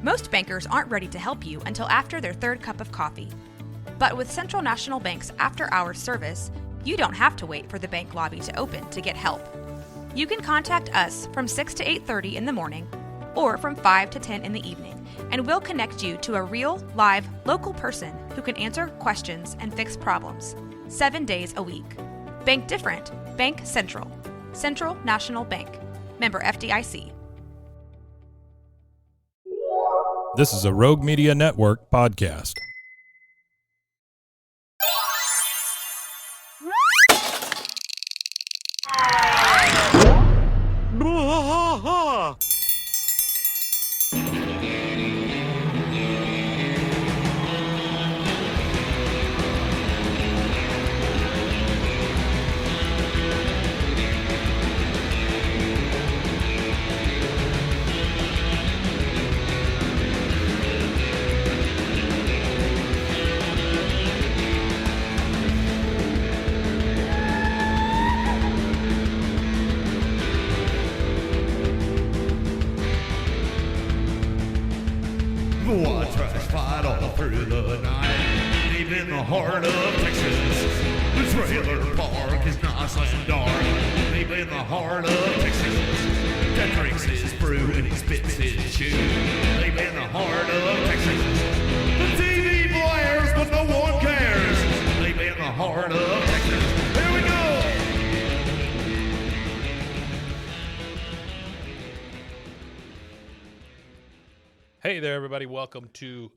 Most bankers aren't ready to help you until after their third cup of coffee. But with Central National Bank's after-hours service, you don't have to wait for the bank lobby to open to get help. You can contact us from 6 to 8:30 in the morning or from 5 to 10 in the evening, and we'll connect you to a real, live, local person who can answer questions and fix problems 7 days a week. Bank different. Bank Central. Central National Bank. Member FDIC. This is a Rogue Media Network podcast. One trash fight all through the night, deep in the heart of Texas. The trailer park is nice and dark, deep in the heart of Texas. That drinks his brew and he spits his chew, deep in the heart of Texas. The TV blares, but no one cares, deep in the heart of Texas. Here we go! Hey there, everybody. Welcome to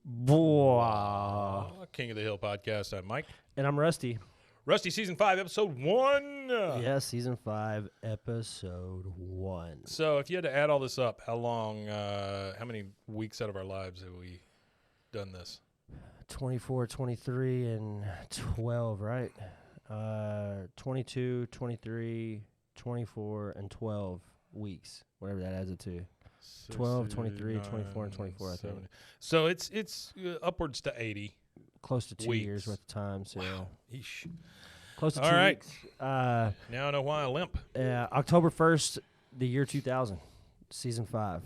King of the Hill podcast. I'm Mike. And I'm Rusty. Rusty, Season 5, Episode 1. Yeah, Season 5, Episode 1. So if you had to add all this up, how many weeks out of our lives have we done this? 24, 23, and 12, right? 22, 23, 24, and 12 weeks, whatever that adds it to. 12, 23, 24, and 24, 70. I think. So it's upwards to 80. Close to 2 years worth of time. So wow. Eesh. Close to all 2 right. weeks. Now I know why I limp. October 1st, the year 2000, Season 5.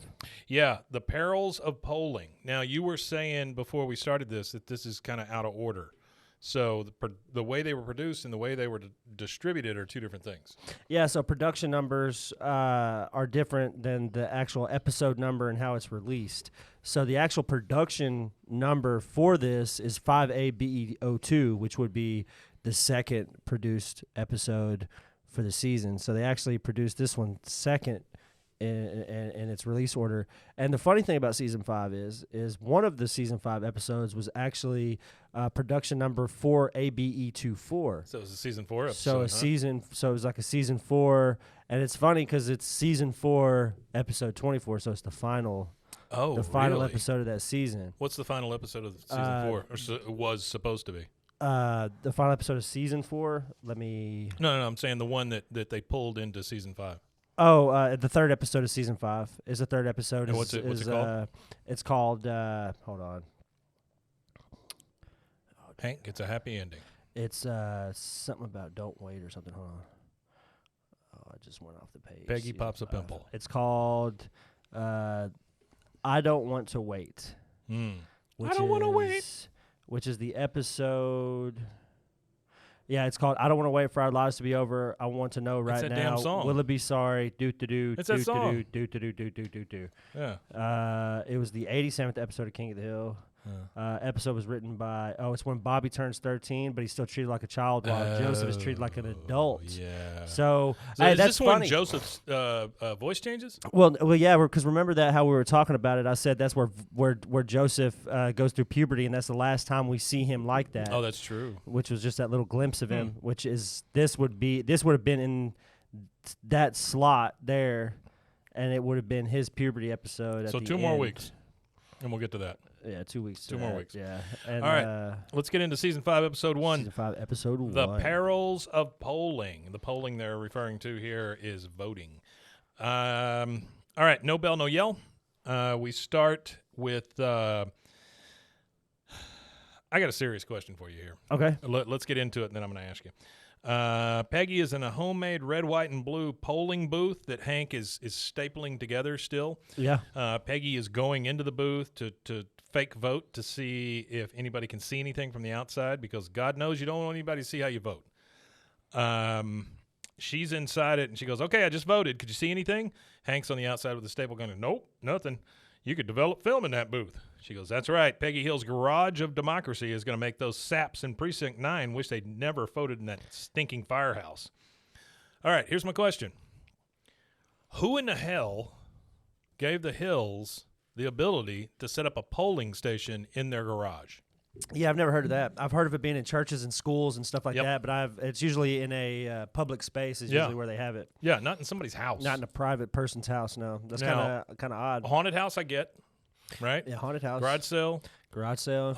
Yeah, the perils of polling. Now, you were saying before we started this that this is kind of out of order. So the way they were produced and the way they were distributed are two different things. Yeah, so production numbers are different than the actual episode number and how it's released. So the actual production number for this is 5ABEO2, which would be the second produced episode for the season. So they actually produced this one second in its release order. And the funny thing about Season 5 is one of the Season 5 episodes was actually production number 4ABE24. So it was a Season 4 episode, So it was like a Season 4, and it's funny because it's Season 4, Episode 24, so it's the final really? episode of that season. What's the final episode of Season 4? Or was supposed to be? The final episode of Season 4, let me... No, I'm saying the one that they pulled into Season 5. Oh, the third episode of Season 5 is the third episode. And what's it called? It's called, hold on. Hank, it's a happy ending. It's something about don't wait or something. Hold on. Oh, I just went off the page. Peggy pops a pimple. It's called I Don't Want to Wait. I don't want to wait. Which is the episode... Yeah, it's called I Don't Want to Wait for Our Lives to Be Over. I Want to Know Right It's that Now. damn song. Will it be sorry? Do-do-do. It's that song. Do-do-do. Yeah. It was the 87th episode of King of the Hill. Episode was written by, it's when Bobby turns 13, but he's still treated like a child while Joseph is treated like an adult. Yeah. So is that's this when funny. Joseph's voice changes? Well, yeah, because remember that how we were talking about it. I said that's where Joseph goes through puberty, and that's the last time we see him like that. Oh, that's true. Which was just that little glimpse of him. Which is this would have been in that slot there, and it would have been his puberty episode. So 2 more weeks, and we'll get to that. Yeah, 2 weeks. 2 more weeks. Yeah. And, all right. Let's get into Season 5, Episode 1. Season 5, Episode 1. The Perils of Polling. The polling they're referring to here is voting. All right. No bell, no yell. We start with... I got a serious question for you here. Okay. Let's get into it, and then I'm going to ask you. Peggy is in a homemade red, white, and blue polling booth that Hank is stapling together still. Yeah. Peggy is going into the booth to fake vote to see if anybody can see anything from the outside, because God knows you don't want anybody to see how you vote. She's inside it, and she goes, okay, I just voted. Could you see anything? Hank's on the outside with the staple gun. Nope, nothing. You could develop film in that booth. She goes, that's right. Peggy Hill's garage of democracy is going to make those saps in Precinct 9 wish they'd never voted in that stinking firehouse. All right, here's my question. Who in the hell gave the Hills the ability to set up a polling station in their garage? Yeah, I've never heard of that. I've heard of it being in churches and schools and stuff like Yep. that, but it's usually in a public space is usually where they have it. Yeah, not in somebody's house. Not in a private person's house, no. That's Now, kind of odd. A haunted house, I get, right? Yeah, haunted house. Garage sale, Garage sale.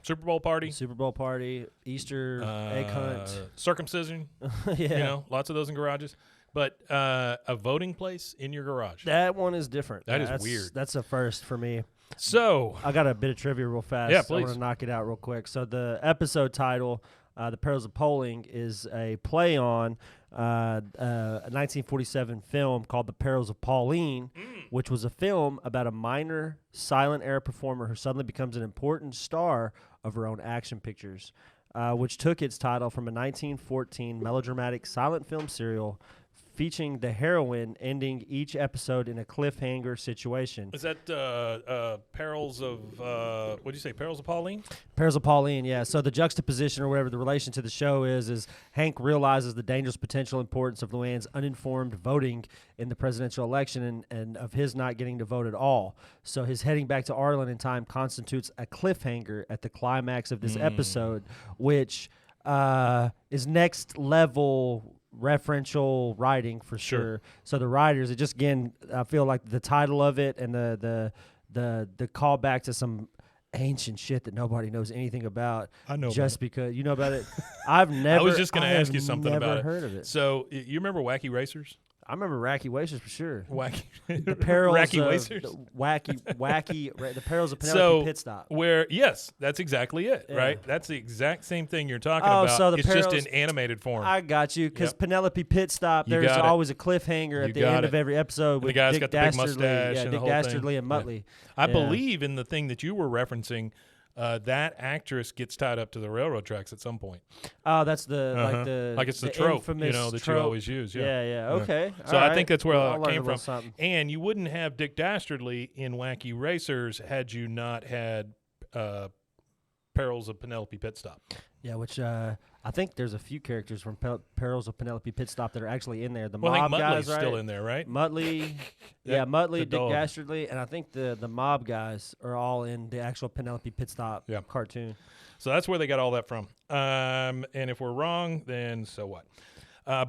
Super Bowl party, Super Bowl party, Easter egg hunt. circumcision. Yeah. You know, lots of those in garages. But a voting place in your garage. That one is different. That's weird. That's a first for me. So I got a bit of trivia real fast. Yeah, I please. want to knock it out real quick. So the episode title, The Perils of Polling, is a play on a 1947 film called The Perils of Pauline, which was a film about a minor silent era performer who suddenly becomes an important star of her own action pictures, which took its title from a 1914 melodramatic silent film serial featuring the heroine ending each episode in a cliffhanger situation. is that Perils of what did you say? Perils of Pauline? Perils of Pauline, yeah. So the juxtaposition or whatever the relation to the show is Hank realizes the dangerous potential importance of Luanne's uninformed voting in the presidential election and of his not getting to vote at all. So his heading back to Arlen in time constitutes a cliffhanger at the climax of this episode, which is next level referential writing for sure. So the writers, it just, again, I feel like the title of it and the callback to some ancient shit that nobody knows anything about. I know just about because you know about it. I've never. I was just going to ask you something about Never it. heard of it. So you remember Wacky Racers? I remember Wacky Racers for sure. Wacky, The Perils Wacky of Racers? the Perils of Penelope So Pit Stop. where yes, that's exactly it, Yeah. right? That's the exact same thing you're talking Oh, about. so the it's just Perils- in animated form. I got you, because Yep. Penelope Pit Stop. You There's got it. always a cliffhanger You at the got end it. of every episode the with guy's Dick got the big Dastardly, mustache yeah, and the Dick whole thing. Dastardly and Yeah. Muttley. I Yeah. believe in the thing that you were referencing. That actress gets tied up to the railroad tracks at some point. Oh, that's the Like it's the the trope, infamous that you trope. always use. Yeah. Okay. So All I right. think that's where I'll it learn a came little from. something. And you wouldn't have Dick Dastardly in Wacky Racers had you not had Perils of Penelope Pit Stop. Yeah, which I think there's a few characters from Perils of Penelope Pit Stop that are actually in there. The Well, I mob think guys, Muttley's right? still in there, right? Muttley, That- Muttley, the Dick dog. Dastardly, and I think the mob guys are all in the actual Penelope Pit Stop Yeah. cartoon. So that's where they got all that from. And if we're wrong, then so what?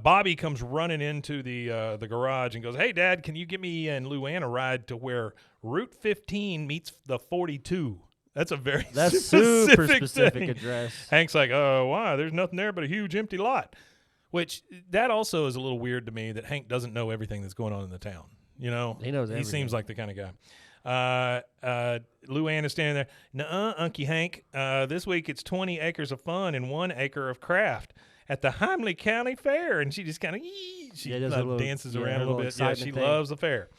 Bobby comes running into the garage and goes, "Hey, Dad, can you give me and Luanne a ride to where Route 15 meets the 42?" That's a very That's super specific thing. address. Hank's like, "Oh, why? There's nothing there but a huge empty lot." Which that also is a little weird to me that Hank doesn't know everything that's going on in the town. You know, He knows He everything. seems like the kind of guy. Luanne is standing there. "Nuh-uh, Unky Hank. This week it's 20 acres of fun and 1 acre of craft at the Himely County Fair." And she just kind of does a little- dances yeah, around a her little little bit. Yeah, she excitement thing. loves the fair.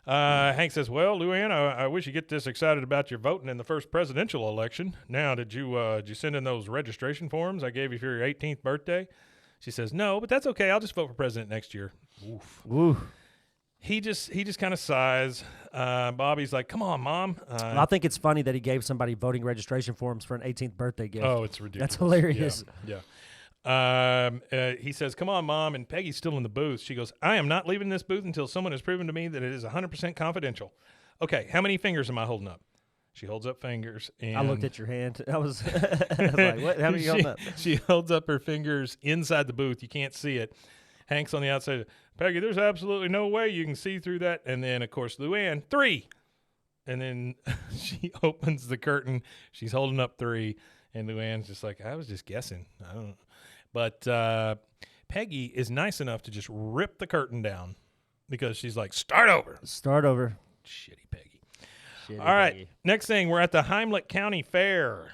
Hank says, "Well, Luanne, I wish you get this excited about your voting in the first presidential election. Now, did you send in those registration forms I gave you for your 18th birthday?" She says, "No, but that's okay. I'll just vote for president next year." Oof. Woo. He just kind of sighs. Bobby's like, "Come on, Mom." I think it's funny that he gave somebody voting registration forms for an 18th birthday gift. Oh, it's ridiculous. That's hilarious. Yeah. He says, "Come on, Mom," and Peggy's still in the booth. She goes, "I am not leaving this booth until someone has proven to me that it is 100% confidential." Okay, how many fingers am I holding up? She holds up fingers. And I looked at your hand. I was, I was like, what? How many you holding up? She holds up her fingers inside the booth. You can't see it. Hank's on the outside. "Peggy, there's absolutely no way you can see through that." And then, of course, Luanne, 3. And then she opens the curtain. She's holding up 3. And Luanne's just like, "I was just guessing. I don't know." But Peggy is nice enough to just rip the curtain down because she's like, "Start over." Start over. Shitty Peggy. Shitty All right. Peggy. Next thing, we're at the Heimlich County Fair.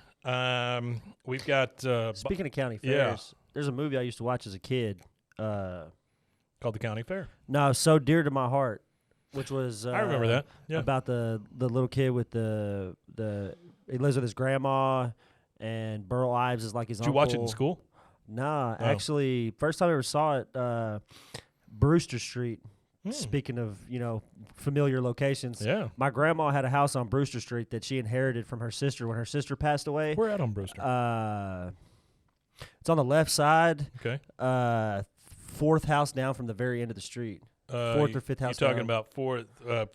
We've got Speaking of county yeah. fairs, there's a movie I used to watch as a kid. Called the County Fair. No, So Dear to My Heart, which was I remember that. Yeah. about the little kid with the he lives with his grandma, and Burl Ives is like his Did uncle. you watch it in school? Nah, Oh. actually, first time I ever saw it, Brewster Street. Speaking of, familiar locations. Yeah. My grandma had a house on Brewster Street that she inherited from her sister when her sister passed away. We're out on Brewster. It's on the left side. Okay. Fourth house down from the very end of the street. Fourth or fifth house You're talking down. about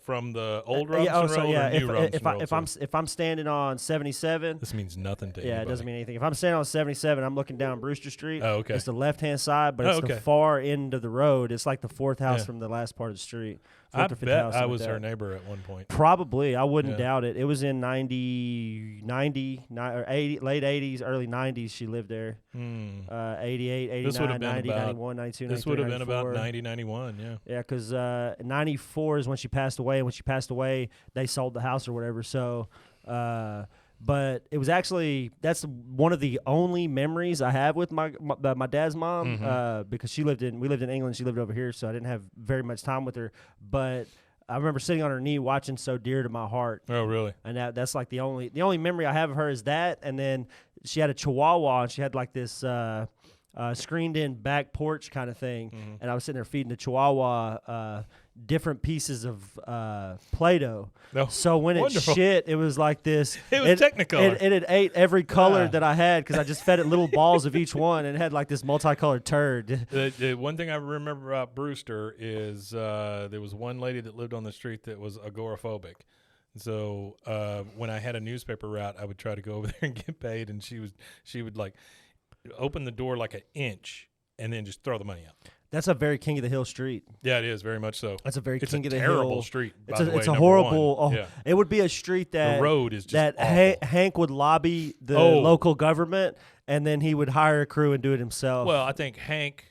from the old Robinson Road or new Robinson Road? If I'm standing on 77, This means nothing to yeah, anybody. it doesn't mean anything. If I'm standing on 77, I'm looking down Brewster Street. Oh, okay. It's the left-hand side, but Oh, it's okay. the far end of the road. It's like the fourth house Yeah. from the last part of the street. I Fourth or fifth bet house, I something was like her that. neighbor at one point. Probably. I wouldn't Yeah. doubt it. It was in 90 or 80, late 80s, early 90s she lived there. 88, 89, This would have been 90, about- 91, 92, This 93, would have been about 94. 90, 91, yeah. Yeah, because 94 is when she passed away. And when she passed away, they sold the house or whatever. So, but it was actually, that's one of the only memories I have with my dad's mom because we lived in England. She lived over here, so I didn't have very much time with her. But I remember sitting on her knee watching So Dear to My Heart. Oh, really? And that's like the only memory I have of her is that. And then she had a Chihuahua, and she had like this screened-in back porch kind of thing. And I was sitting there feeding the Chihuahua different pieces of Play-Doh. Oh, So when wonderful. it shit, it was like this. It was Technicolor. It had ate every color Ah. that I had because I just fed it little balls of each one, and it had like this multicolored turd. The one thing I remember about Brewster is there was one lady that lived on the street that was agoraphobic. So when I had a newspaper route, I would try to go over there and get paid, and she would like open the door like an inch and then just throw the money out. That's a very King of the Hill street. Yeah, it is very much so. That's a very It's King a of the terrible Hill street. It's By a, the way, it's a number horrible. one. Oh, Yeah. It would be a street that The road is just that awful. Hank would lobby the Oh. local government, and then he would hire a crew and do it himself. Well, I think Hank,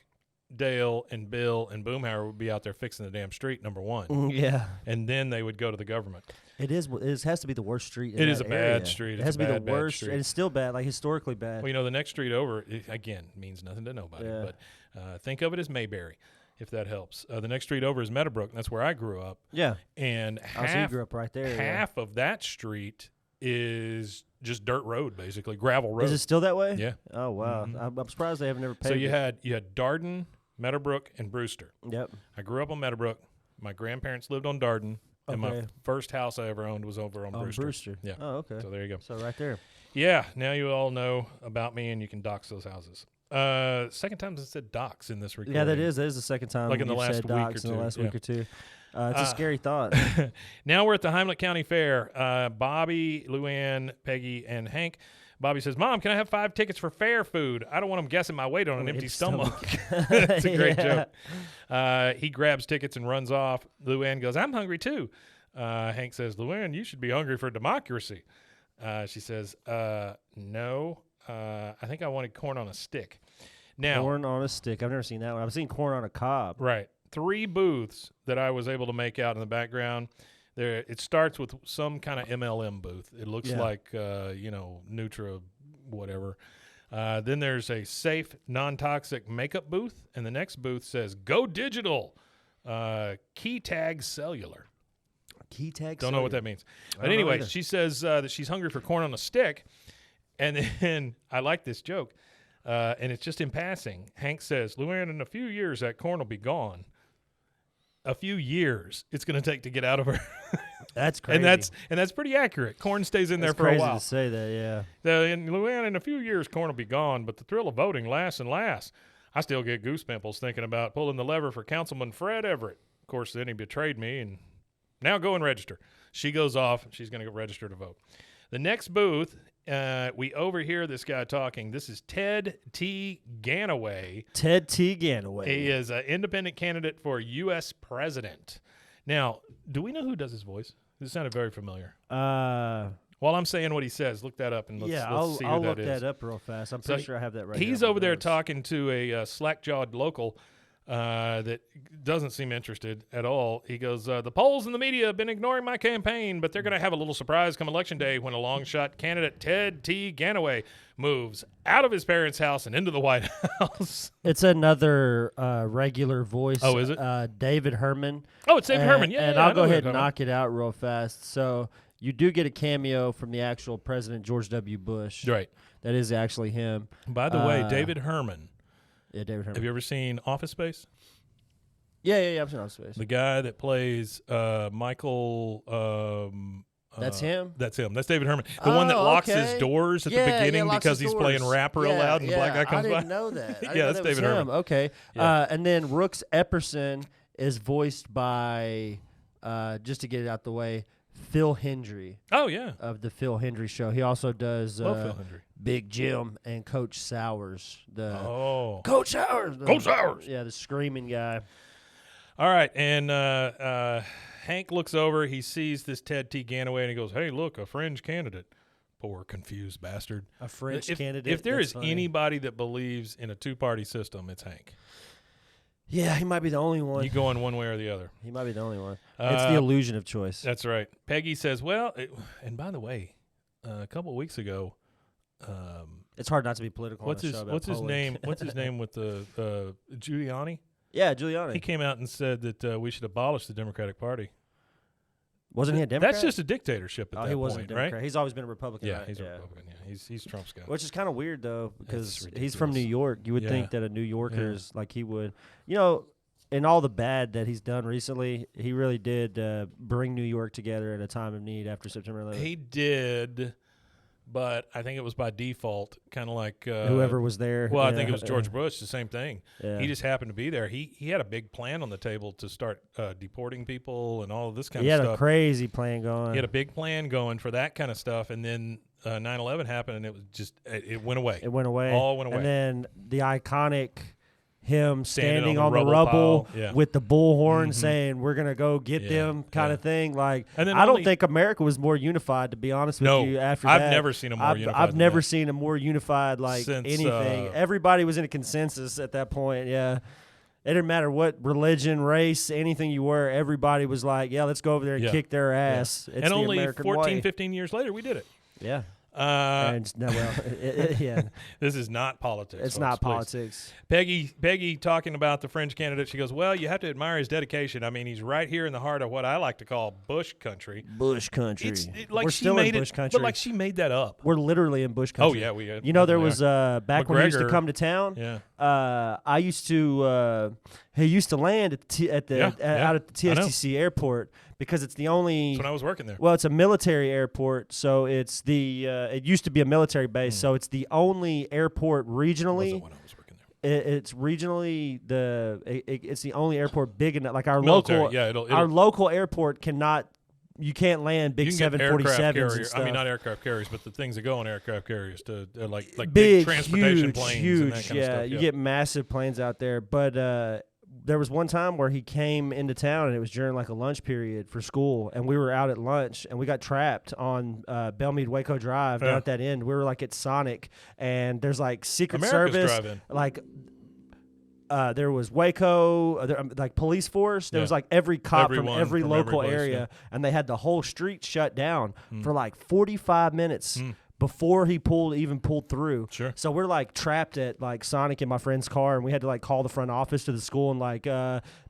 Dale, and Bill and Boomhauer would be out there fixing the damn street, number one. Yeah, And then they would go to the government. it is. It has to be the worst street. In It is that a bad area. street. It It's has a to be bad, the bad worst, street. and it's still bad, like historically bad. Well, the next street over, again, means nothing to nobody. Yeah. But think of it as Mayberry, if that helps. The next street over is Meadowbrook, and that's where I grew up. Yeah, And so you half, grew up right there. yeah. half of that street is just dirt road, basically, gravel road. Is it still that way? Yeah. Oh wow, I'm surprised they have never paid. So you had Darden, Meadowbrook, and Brewster. Yep. I grew up on Meadowbrook. My grandparents lived on Darden, and my Okay. first house I ever owned was over on Brewster. Brewster. Yeah. Oh, okay. So there you go. So right there. Yeah, now you all know about me, and you can dox those houses. Second time since I said dox in this recording. Yeah, that is the second time. Like in the you've last said week or docs in the two, last yeah. week or two. It's a scary thought. Now we're at the Heimlich County Fair. Bobby, Luanne, Peggy, and Hank. Bobby says, "Mom, can I have 5 tickets for fair food? I don't want them guessing my weight on an empty stomach." That's a great Yeah. joke. He grabs tickets and runs off. Luanne goes, "I'm hungry too." Hank says, "Luanne, you should be hungry for democracy." She says, "No, I think I wanted corn on a stick." Now, Corn on a stick. I've never seen that one. I've seen corn on a cob. right, 3 booths that I was able to make out in the background. There, it starts with some kind of MLM booth. It looks Yeah. like Nutra, whatever. Then there's a safe, non-toxic makeup booth, and the next booth says "Go Digital," Key Tag Cellular. Key tag. Don't know what that means. But don't know anyway, either. she says that she's hungry for corn on a stick, and then I like this joke, and it's just in passing. Hank says, "Luanne, in a few years that corn will be gone." A few years it's going to take to get out of her. That's crazy. and that's pretty accurate. Corn stays in there That's for a crazy while. to say that. Yeah. In Luanne, in a few years, corn will be gone, but the thrill of voting lasts and lasts. I still get goose pimples thinking about pulling the lever for Councilman Fred Everett. Of course, then he betrayed me, and now go and register. She goes off. She's going to go register to vote. The next booth, we overhear this guy talking. This is Ted T. Ganaway. Ted T. Ganaway. He is an independent candidate for U.S. president. Now, do we know who does his voice? This sounded very familiar. While I'm saying what he says, look that up and let's see who I'll that look is. that up real fast. I'm pretty sure I have that right. He's here on over my there notes. talking to a slack-jawed local that doesn't seem interested at all. He goes, the polls and the media have been ignoring my campaign, but they're going to have a little surprise come Election Day when a long-shot candidate, Ted T. Ganaway, moves out of his parents' house and into the White House. It's another regular voice. Oh, is it? David Herman. Oh, it's David Herman. Yeah, and yeah, I'll go ahead and knock it out real fast. So you do get a cameo from the actual President George W. Bush. Right. That is actually him. By the way, David Herman. Yeah, David Herman. Have you ever seen Office Space? Yeah, I've seen Office Space. The guy that plays Michael. That's him? That's him. That's David Herman. The one that locks his doors at the beginning because he's playing rap real loud and the black guy comes by. I didn't know that. Yeah, that's David Herman. Okay. Yeah. And then Rooks Epperson is voiced by, just to get it out the way, Phil Hendry. Oh, yeah. Of the Phil Hendry Show. He also does Phil Hendry. Big Jim and Coach Sowers. Coach Sowers. Coach Sowers. Yeah, the screaming guy. All right, and Hank looks over. He sees this Ted T. Ganaway, and he goes, hey, look, a fringe candidate. Poor confused bastard. A fringe candidate? If there is anybody that believes in a two-party system, it's Hank. Yeah, he might be the only one. You going one way or the other. He might be the only one. It's the illusion of choice. That's right. Peggy says, well, and by the way, a couple of weeks ago, it's hard not to be political. What's his name? What's his name with the Giuliani? Yeah, Giuliani. He came out and said that we should abolish the Democratic Party. Wasn't he a Democrat? That's just a dictatorship at that point, he wasn't a Democrat. Right? He's always been a Republican. Yeah, right? he's a Republican. Yeah, he's Trump's guy. Which is kind of weird though, because It's he's from New York. You would think that a New Yorker Yeah. is like he would, in all the bad that he's done recently, he really did bring New York together at a time of need after September 11th. He did, but I think it was by default, kind of like whoever was there. Well, I think it was George Bush. The same thing. Yeah. He just happened to be there. He had a big plan on the table to start deporting people and all of this kind He of had stuff. a crazy plan going. He had a big plan going for that kind of stuff, and then 9/11 happened, and it was just it went away. It went away. All went away. And then the iconic him standing on on the the rubble rubble pile. Yeah. with the bullhorn Mhm. saying, we're going to go get Yeah. them kind of thing. Like, And then I don't only- think America was more unified, to be honest with No, you, after I've that. never seen a more unified I've than never that. seen a more unified, like, Since, anything. Everybody was in a consensus at that point, yeah. It didn't matter what religion, race, anything you were. Everybody was like, yeah, let's go over there and Yeah. kick their ass. It's and the only American 14, way. 15 years later, we did it. Yeah. Uh, Yeah. This is not politics. It's folks, not please. politics. Peggy talking about the fringe candidate. She goes, well, you have to admire his dedication. I mean, he's right here in the heart of what I like to call Bush country. Bush country. Like We're she still made in Bush it, country. but like she made that up. We're literally in Bush country. Oh, yeah, we. There was back when he used to McGregor- come to town. Yeah. I used to. He used to land out at the I know. TSTC airport because it's the only. That's when I was working there. Well, it's a military airport, so it's the. It used to be a military base, so it's the only airport regionally. Wasn't when I was working there. It's regionally it's the only airport big enough. Like our Military, local, yeah, it'll- our local airport cannot. You can't land big You can get 747s aircraft and carriers. stuff. I mean, not aircraft carriers, but the things that go on aircraft carriers to like big transportation huge, planes huge, and that kind yeah. of stuff. You get massive planes out there, but there was one time where he came into town and it was during like a lunch period for school, and we were out at lunch and we got trapped on Belmead Waco Drive down at that end. We were like at Sonic, and there's like Secret America's Service, Drive-In. like. There was Waco, like police force. There was like every cop Everyone from every from local every place, area, and they had the whole street shut down Hmm. for like 45 minutes before he even pulled through. Sure. So we're like trapped at like Sonic in my friend's car, and we had to like call the front office to the school and like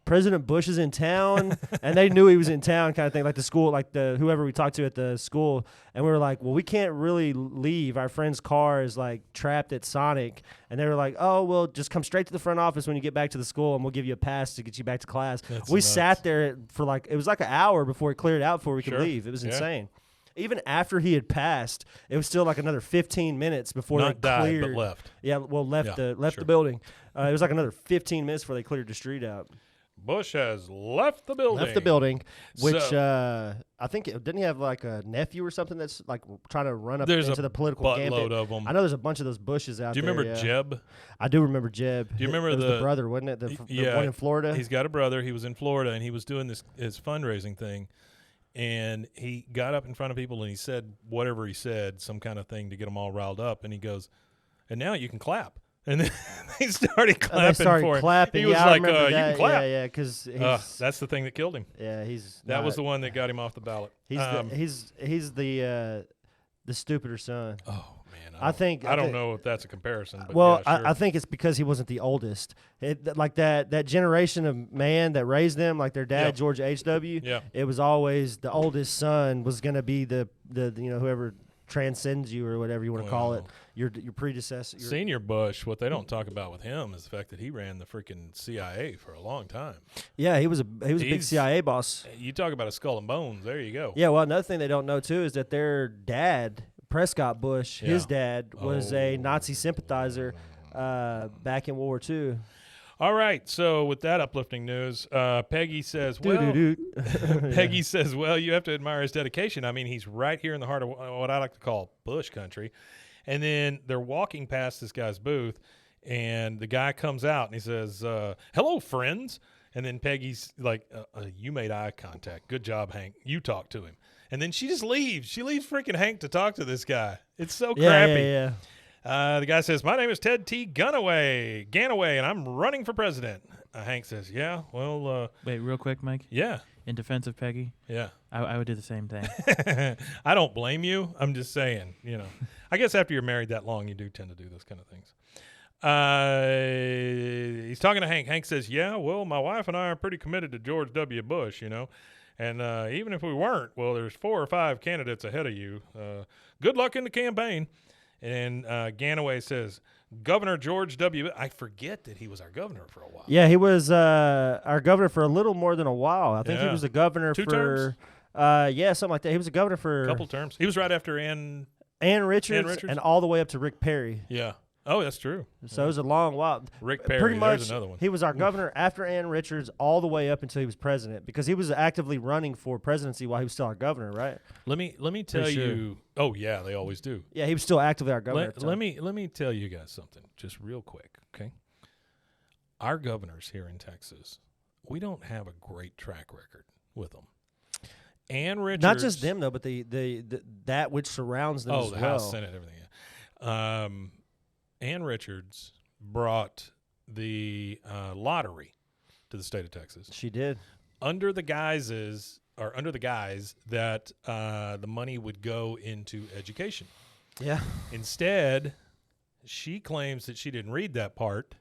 President Bush is in town, and they knew he was in town, kind of thing. Like the school, like the whoever we talked to at the school, and we were like, well, we can't really leave. Our friend's car is like trapped at Sonic, and they were like, oh, well, just come straight to the front office when you get back to the school, and we'll give you a pass to get you back to class. That's We nuts. sat there for like it was like an hour before it cleared out before we could Sure. leave. It was Yeah. insane. Even after he had passed, it was still like another 15 minutes before Not they died, but cleared. left. Yeah, well, left Yeah, the sure. building. It was like another 15 minutes before they cleared the street out. Bush has left the building. Left the building, which So- I think didn't he have like a nephew or something that's like trying to run up There's into a the political buttload gambit. of them. I know there's a bunch of those Bushes out Do you there. remember yeah. Jeb? I do remember Jeb. Do you remember It was the- brother, wasn't it? The Yeah, one in Florida. He's got a brother. He was in Florida, and he was doing his fundraising thing. And he got up in front of people, and he said whatever he said, some kind of thing to get them all riled up. And he goes, and now you can clap. And then they started clapping They started for him. clapping. He was yeah, I like, remember you that. can clap. Yeah, because That's the thing that killed him. yeah, he's That was not- the one that got him off the ballot. he's the stupider son. Oh, man. I think- I don't know if that's a comparison. But Well, yeah, sure. I think it's because he wasn't the oldest. Like that generation of man that raised them, like their dad, Yeah. George H.W. Yeah. It was always the oldest son was going to be the whoever transcends you or whatever you want to call it, Well, your predecessor. Senior Bush, what they don't talk about with him is the fact that he ran the freaking CIA for a long time. Yeah, he was a big He's- CIA boss. You talk about a skull and bones. There you go. Yeah, well, another thing they don't know too is that their dad, Prescott Bush, his Yeah. dad was a Nazi sympathizer back in World War II. All right. So with that uplifting news, Peggy says, well, Peggy says, well, you have to admire his dedication. I mean, he's right here in the heart of what I like to call Bush country. And then they're walking past this guy's booth, and the guy comes out and he says, hello, friends. And then Peggy's like, you made eye contact. Good job, Hank. You talk to him. And then she just leaves. She leaves freaking Hank to talk to this guy. It's so crappy. Yeah. The guy says, my name is Ted T. Ganaway, and I'm running for president. Hank says, yeah, well, Wait, real quick, Mike. yeah, In defense of Peggy, yeah. I would do the same thing. I don't blame you. I'm just saying, I guess after you're married that long, you do tend to do those kind of things. He's talking to Hank. Hank says, yeah, well, my wife and I are pretty committed to George W. Bush, and even if we weren't, well, there's 4 or 5 candidates ahead of you. Good luck in the campaign. And Ganaway says, Governor George W. I forget that he was our governor for a while. Yeah, he was our governor for a little more than a while. I think he Yeah. was the governor 2 for terms? something like that. He was a governor for A couple terms. He was right after Ann. Ann Richards, Richards? and all the way up to Rick Perry. Yeah. Oh, that's true. So it was a long while. Rick Perry, Pretty much, there's another one. he was our governor after Ann Richards all the way up until he was president, because he was actively running for presidency while he was still our governor, right? Let me tell sure. you. Oh yeah, they always do. Yeah, he was still actively our governor. at the Let time. me tell you guys something, just real quick, okay? Our governors here in Texas, we don't have a great track record with them. Ann Richards, Not just them though, but the that which surrounds them Oh, as the well. House, Senate, everything. Yeah. Ann Richards brought the lottery to the state of Texas She did. under the guise that the money would go into education. Yeah. Instead, she claims that she didn't read that part.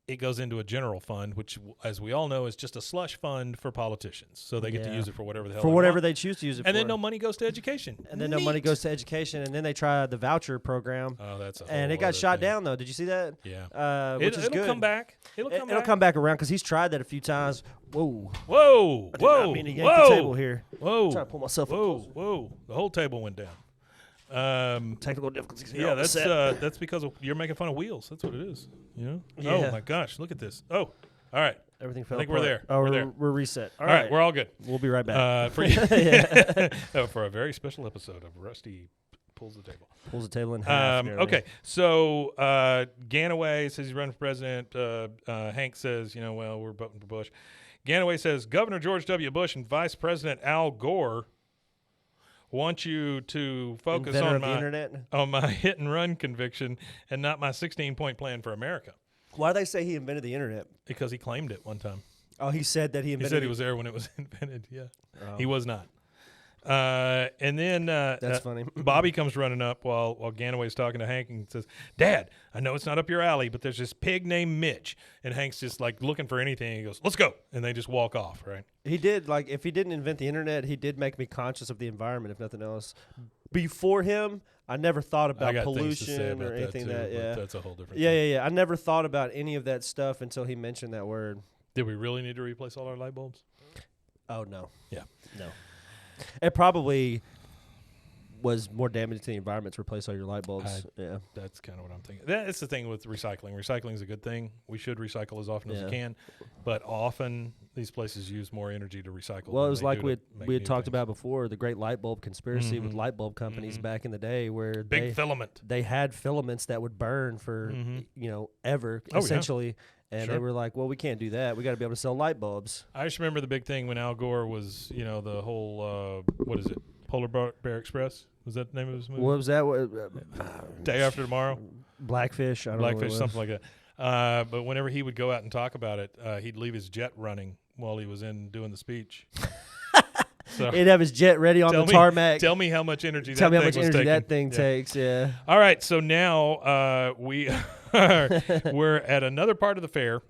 It goes into a general fund, which, as we all know, is just a slush fund for politicians. So they get to Yeah. use it for whatever the hell For they whatever want. they choose to use it for. And then no money goes to education. And then no money Neat. goes to education, and then they try the voucher program, Oh, that's a whole and it got other shot thing. down though. Did you see that? Yeah. Which is It'll good. come back. It'll It'll come back around because he's tried that a few times. Whoa! Whoa! I did Whoa! not mean to yank whoa! the table here. Whoa! I'm trying to pull myself up Whoa! closer. Whoa! The whole table went down. Technical difficulties. Here Yeah, on the set. that's because you're making fun of wheels. That's what it is. Oh Yeah. my gosh! Look at this. Oh, all right. Everything fell I think we're apart. there. Oh, We're there. we're reset. All right, we're all good. We'll be right back. For you, for a very special episode of Rusty Pulls the Table. Pulls the table in half. and Okay, everything. so Ganaway says he's running for president. Hank says, well, we're voting for Bush. Ganaway says Governor George W. Bush and Vice President Al Gore want you to focus Inventor on of the internet. my hit and run conviction and not my 16-point plan for America, Why do they say he invented the internet? because he claimed it one time. Oh, he said that he He invented. said he was there when it was invented. Yeah, Oh. he was not. And then That's funny. Bobby comes running up while Ganaway's talking to Hank and says, Dad, I know it's not up your alley, but there's this pig named Mitch. And Hank's just like looking for anything. He goes, let's go. And they just walk off, right? He did, like, if he didn't invent the internet, he did make me conscious of the environment, if nothing else. Before him, I never thought I about got things to say pollution about or anything that, too, yeah. but that's a whole different Yeah, thing. yeah, yeah. I never thought about any of that stuff until he mentioned that word. Did we really need to replace all our light bulbs? Oh, no. Yeah. No. It probably was more damaging to the environment to replace all your light bulbs. Yeah. That's kind of what I'm thinking. That's the thing with recycling. Recycling is a good thing. We should recycle as often as Yeah. we can. But often these places use more energy to recycle. Well, it than was they like do to make we had new talked things. about before, the great light bulb conspiracy with Mhm. light bulb companies Mhm. back in the day, where Big filament. they had filaments that would burn for Mhm. ever Oh, yeah. essentially, and they Sure. were like, well, we can't do that. We got to be able to sell light bulbs. I just remember the big thing when Al Gore was, the whole, what is it, Polar Bear Express? Was that the name of his movie? What was that? Day After Tomorrow? Blackfish. I don't know what it Blackfish, was. something like that. But whenever he would go out and talk about it, he'd leave his jet running while he was in doing the speech. So He'd have his jet ready on the tarmac. Tell me how much energy Tell me how that much thing was energy taking. that thing Yeah. takes. Yeah. All right, so now we're at another part of the fair.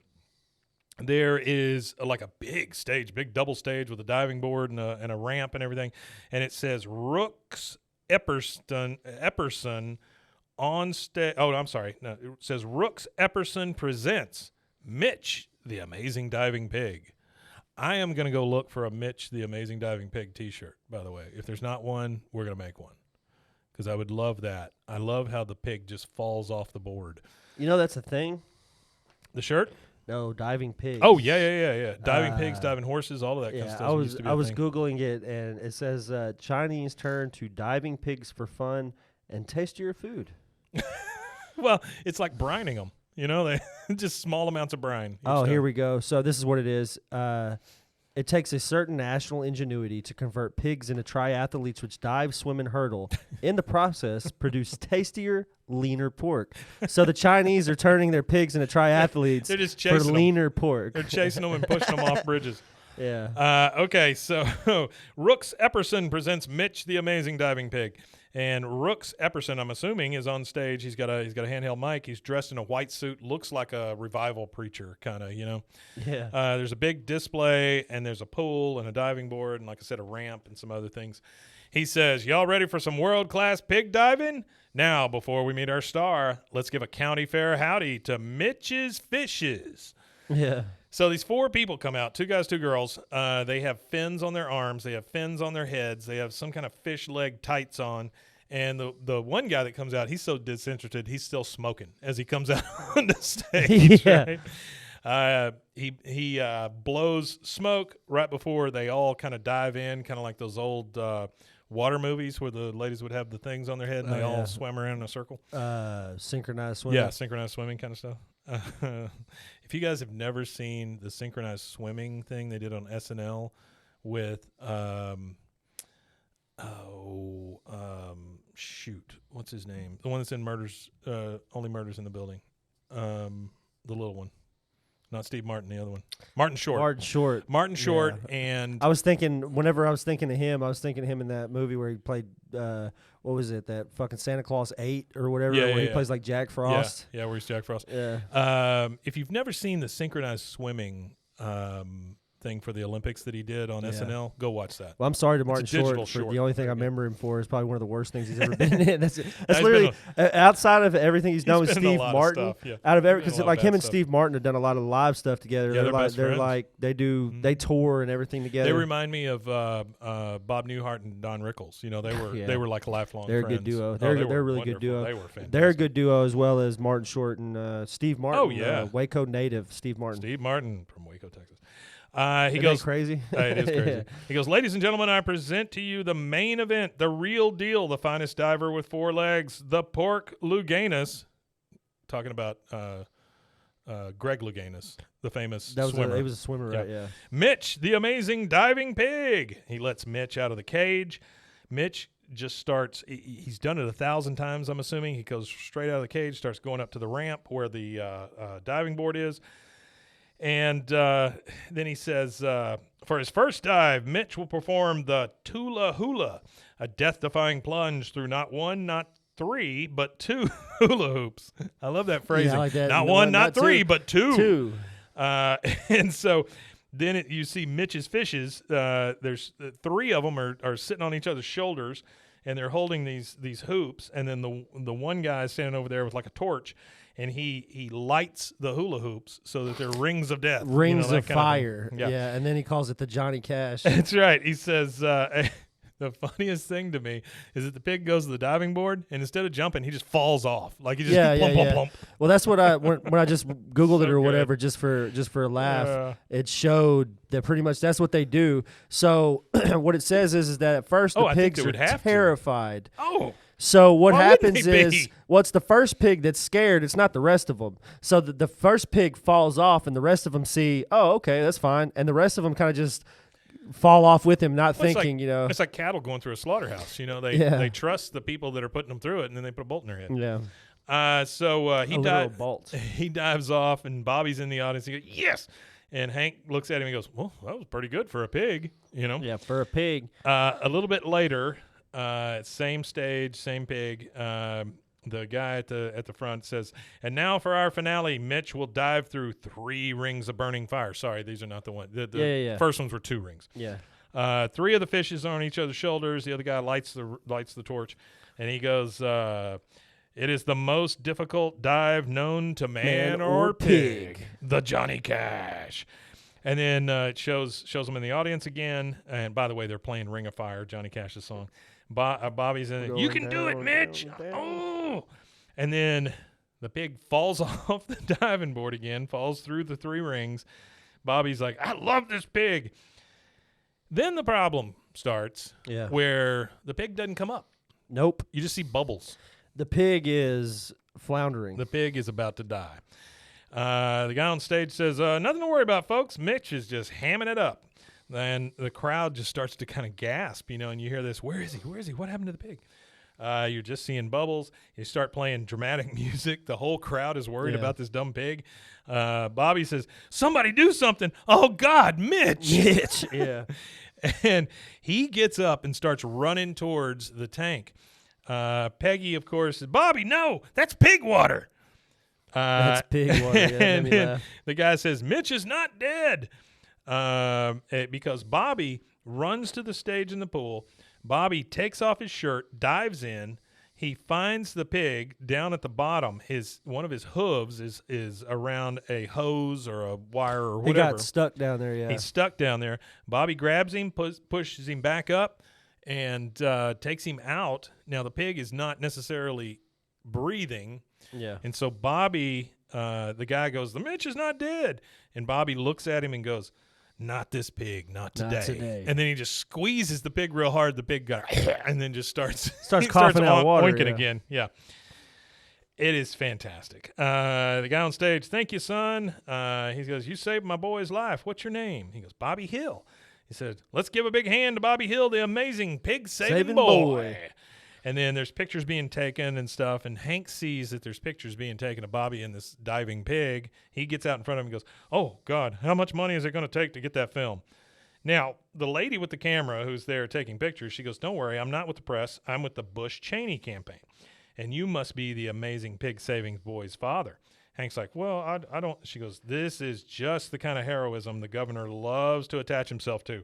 There is like a big stage, big double stage with a diving board and a ramp and everything, and it says Rooks Epperson on stage. Oh, I'm sorry. No, it says Rooks Epperson presents Mitch the Amazing Diving Pig. I am going to go look for a Mitch the Amazing Diving Pig T-shirt, by the way. If there's not one, we're going to make one because I would love that. I love how the pig just falls off the board. You know that's a thing? The shirt? No, diving pigs. Oh, yeah. Diving pigs, diving horses, all of that kind of Yeah, stuff. used to be I a was thing. Googling it, and it says Chinese turn to diving pigs for fun and tastier food. Well, it's like brining them. You know, they just small amounts of brine. Oh, here we go. So this is what it is. It takes a certain national ingenuity to convert pigs into triathletes which dive, swim, and hurdle. In the process, produce tastier, leaner pork. So the Chinese are turning their pigs into triathletes They're just for chasing them. leaner pork. They're chasing them and pushing them off bridges. Yeah. Okay, so Rooks Epperson presents Mitch the Amazing Diving Pig. And Rooks Epperson, I'm assuming, is on stage. He's got a handheld mic. He's dressed in a white suit, looks like a revival preacher, kind of, you know. Yeah. There's a big display, and there's a pool and a diving board, and like I said, a ramp and some other things. He says, y'all ready for some world-class pig diving? Now, before we meet our star, let's give a county fair howdy to Mitch's Fishes. Yeah. So these 4 people come out, 2 guys, 2 girls. They have fins on their arms. They have fins on their heads. They have some kind of fish leg tights on. And the one guy that comes out, he's so disinterested, he's still smoking as he comes out on the stage. Yeah. Right? He blows smoke right before they all kind of dive in, kind of like those old water movies where the ladies would have the things on their head and they all swam around in a circle. Synchronized swimming. Yeah, synchronized swimming kind of stuff. If you guys have never seen the synchronized swimming thing they did on SNL with shoot, what's his name? The one that's in Murders, Only Murders in the Building. The little one. Not Steve Martin, the other one. Martin Short. Martin Short, Yeah. and I was thinking, whenever I was thinking of him, in that movie where he played, what was it, that fucking Santa Claus 8 or whatever, where he plays like Jack Frost. Yeah, where he's Jack Frost. Yeah. If you've never seen the synchronized swimming thing for the Olympics that he did on SNL, go watch that. Well, I'm sorry to Martin digital Short. short. The only thing I remember him for is probably one of the worst things he's ever been in. That's He's literally been outside of everything he's done with been in a Steve lot of Martin. stuff, yeah. Out of He's every, been in a because lot of like bad him and stuff. Steve Martin have done a lot of live stuff together. Yeah, they're they're best friends. like they do they tour and everything together. They remind me of Bob Newhart and Don Rickles. You know, they were like lifelong They're friends. a good duo. Oh, They're they a were really good wonderful. duo. They were fantastic. They're a good duo as well as Martin Short and Steve Martin. Oh, yeah. Waco native Steve Martin. Steve Martin from Waco, Texas. He Isn't goes that crazy. It is crazy. Yeah. He goes, ladies and gentlemen, I present to you the main event, the real deal, the finest diver with 4 legs, the Pork Luganus. Talking about Greg Louganis, the famous swimmer. He was a swimmer, right? Yeah. Mitch, the amazing diving pig. He lets Mitch out of the cage. Mitch just starts. He's done it 1,000 times, I'm assuming. He goes straight out of the cage, starts going up to the ramp where the diving board is. And then he says, for his first dive, Mitch will perform the Tula Hula, a death-defying plunge through not 1, not 3, but 2 hula hoops. I love that phrasing. I like that. Not No, 1, not not 3, 2. but 2. 2. And so then you see Mitch's fishes. There's 3 of them are sitting on each other's shoulders, and they're holding these hoops. And then the one guy is standing over there with like a torch, and he lights the hula hoops so that they're rings of death. Rings that of kind fire. thing. Yeah, and then he calls it the Johnny Cash. That's right. He says, the funniest thing to me is that the pig goes to the diving board, and instead of jumping, he just falls off. Like he just plump, plump. Well, that's what when I just Googled it So or good. whatever, just for a laugh. It showed that pretty much that's what they do. So what it says is that at first the I think pigs they are would have to. terrified. Oh. So what Why wouldn't happens they is, be? well, it's the first pig that's scared. It's not the rest of them. So the first pig falls off, and the rest of them see, oh, okay, that's fine, and the rest of them kind of just fall off with him, not Well, thinking, It's like cattle going through a slaughterhouse. They trust the people that are putting them through it, and then they put a bolt in their head. Yeah. He A literal bolt. he dives off, and Bobby's in the audience. He goes, "Yes!" And Hank looks at him and goes, "Well, that was pretty good for a pig, you know." Yeah, for a pig. A little bit later, same stage, same pig. The guy at the front says, "And now for our finale, Mitch will dive through 3 rings of burning fire." Sorry, these are not the one. The Yeah. first ones were 2 rings. Yeah. 3 of the fishes are on each other's shoulders. The other guy lights the torch, and he goes, "It is the most difficult dive known to man or pig. The Johnny Cash." And then it shows them in the audience again. And by the way, they're playing "Ring of Fire," Johnny Cash's song. Bobby's in it. "You can do it, Mitch." Oh, and then the pig falls off the diving board again, falls through the 3 rings. Bobby's like, "I love this pig." Then the problem starts, Yeah. where the pig doesn't come up. Nope. You just see bubbles. The pig is floundering. The pig is about to die. The guy on stage says, "Nothing to worry about, folks. Mitch is just hamming it up." Then the crowd just starts to kind of gasp, and you hear this, "Where is he? Where is he? What happened to the pig?" You're just seeing bubbles. You start playing dramatic music. The whole crowd is worried about this dumb pig. Bobby says, "Somebody do something. Oh, God, Mitch." Mitch. Yeah. And he gets up and starts running towards the tank. Peggy, of course, says, "Bobby, no, that's pig water." That's pig water. Yeah, that made And me then laugh. the guy says, "Mitch is not dead." Because Bobby runs to the stage in the pool. Bobby takes off his shirt, dives in. He finds the pig down at the bottom. One of his hooves is around a hose or a wire or He whatever. got stuck down there, yeah. He's stuck down there. Bobby grabs him, pushes him back up, and takes him out. Now, the pig is not necessarily breathing. Yeah. And so Bobby, the guy goes, "The Mitch is not dead." And Bobby looks at him and goes, "Not this pig, not today." And then he just squeezes the pig real hard. The pig got, and then just starts coughing out water. oinking Yeah. again. Yeah. It is fantastic. The guy on stage, "Thank you, son." He goes, "You saved my boy's life. What's your name?" He goes, "Bobby Hill." He said, "Let's give a big hand to Bobby Hill, the amazing pig-saving boy." And then there's pictures being taken and stuff, and Hank sees that there's pictures being taken of Bobby and this diving pig. He gets out in front of him and goes, "Oh, God, how much money is it going to take to get that film?" Now, the lady with the camera who's there taking pictures, she goes, "Don't worry, I'm not with the press. I'm with the Bush Cheney campaign. And you must be the amazing pig-saving boy's father." Hank's like, "Well, I don't." She goes, "This is just the kind of heroism the governor loves to attach himself to.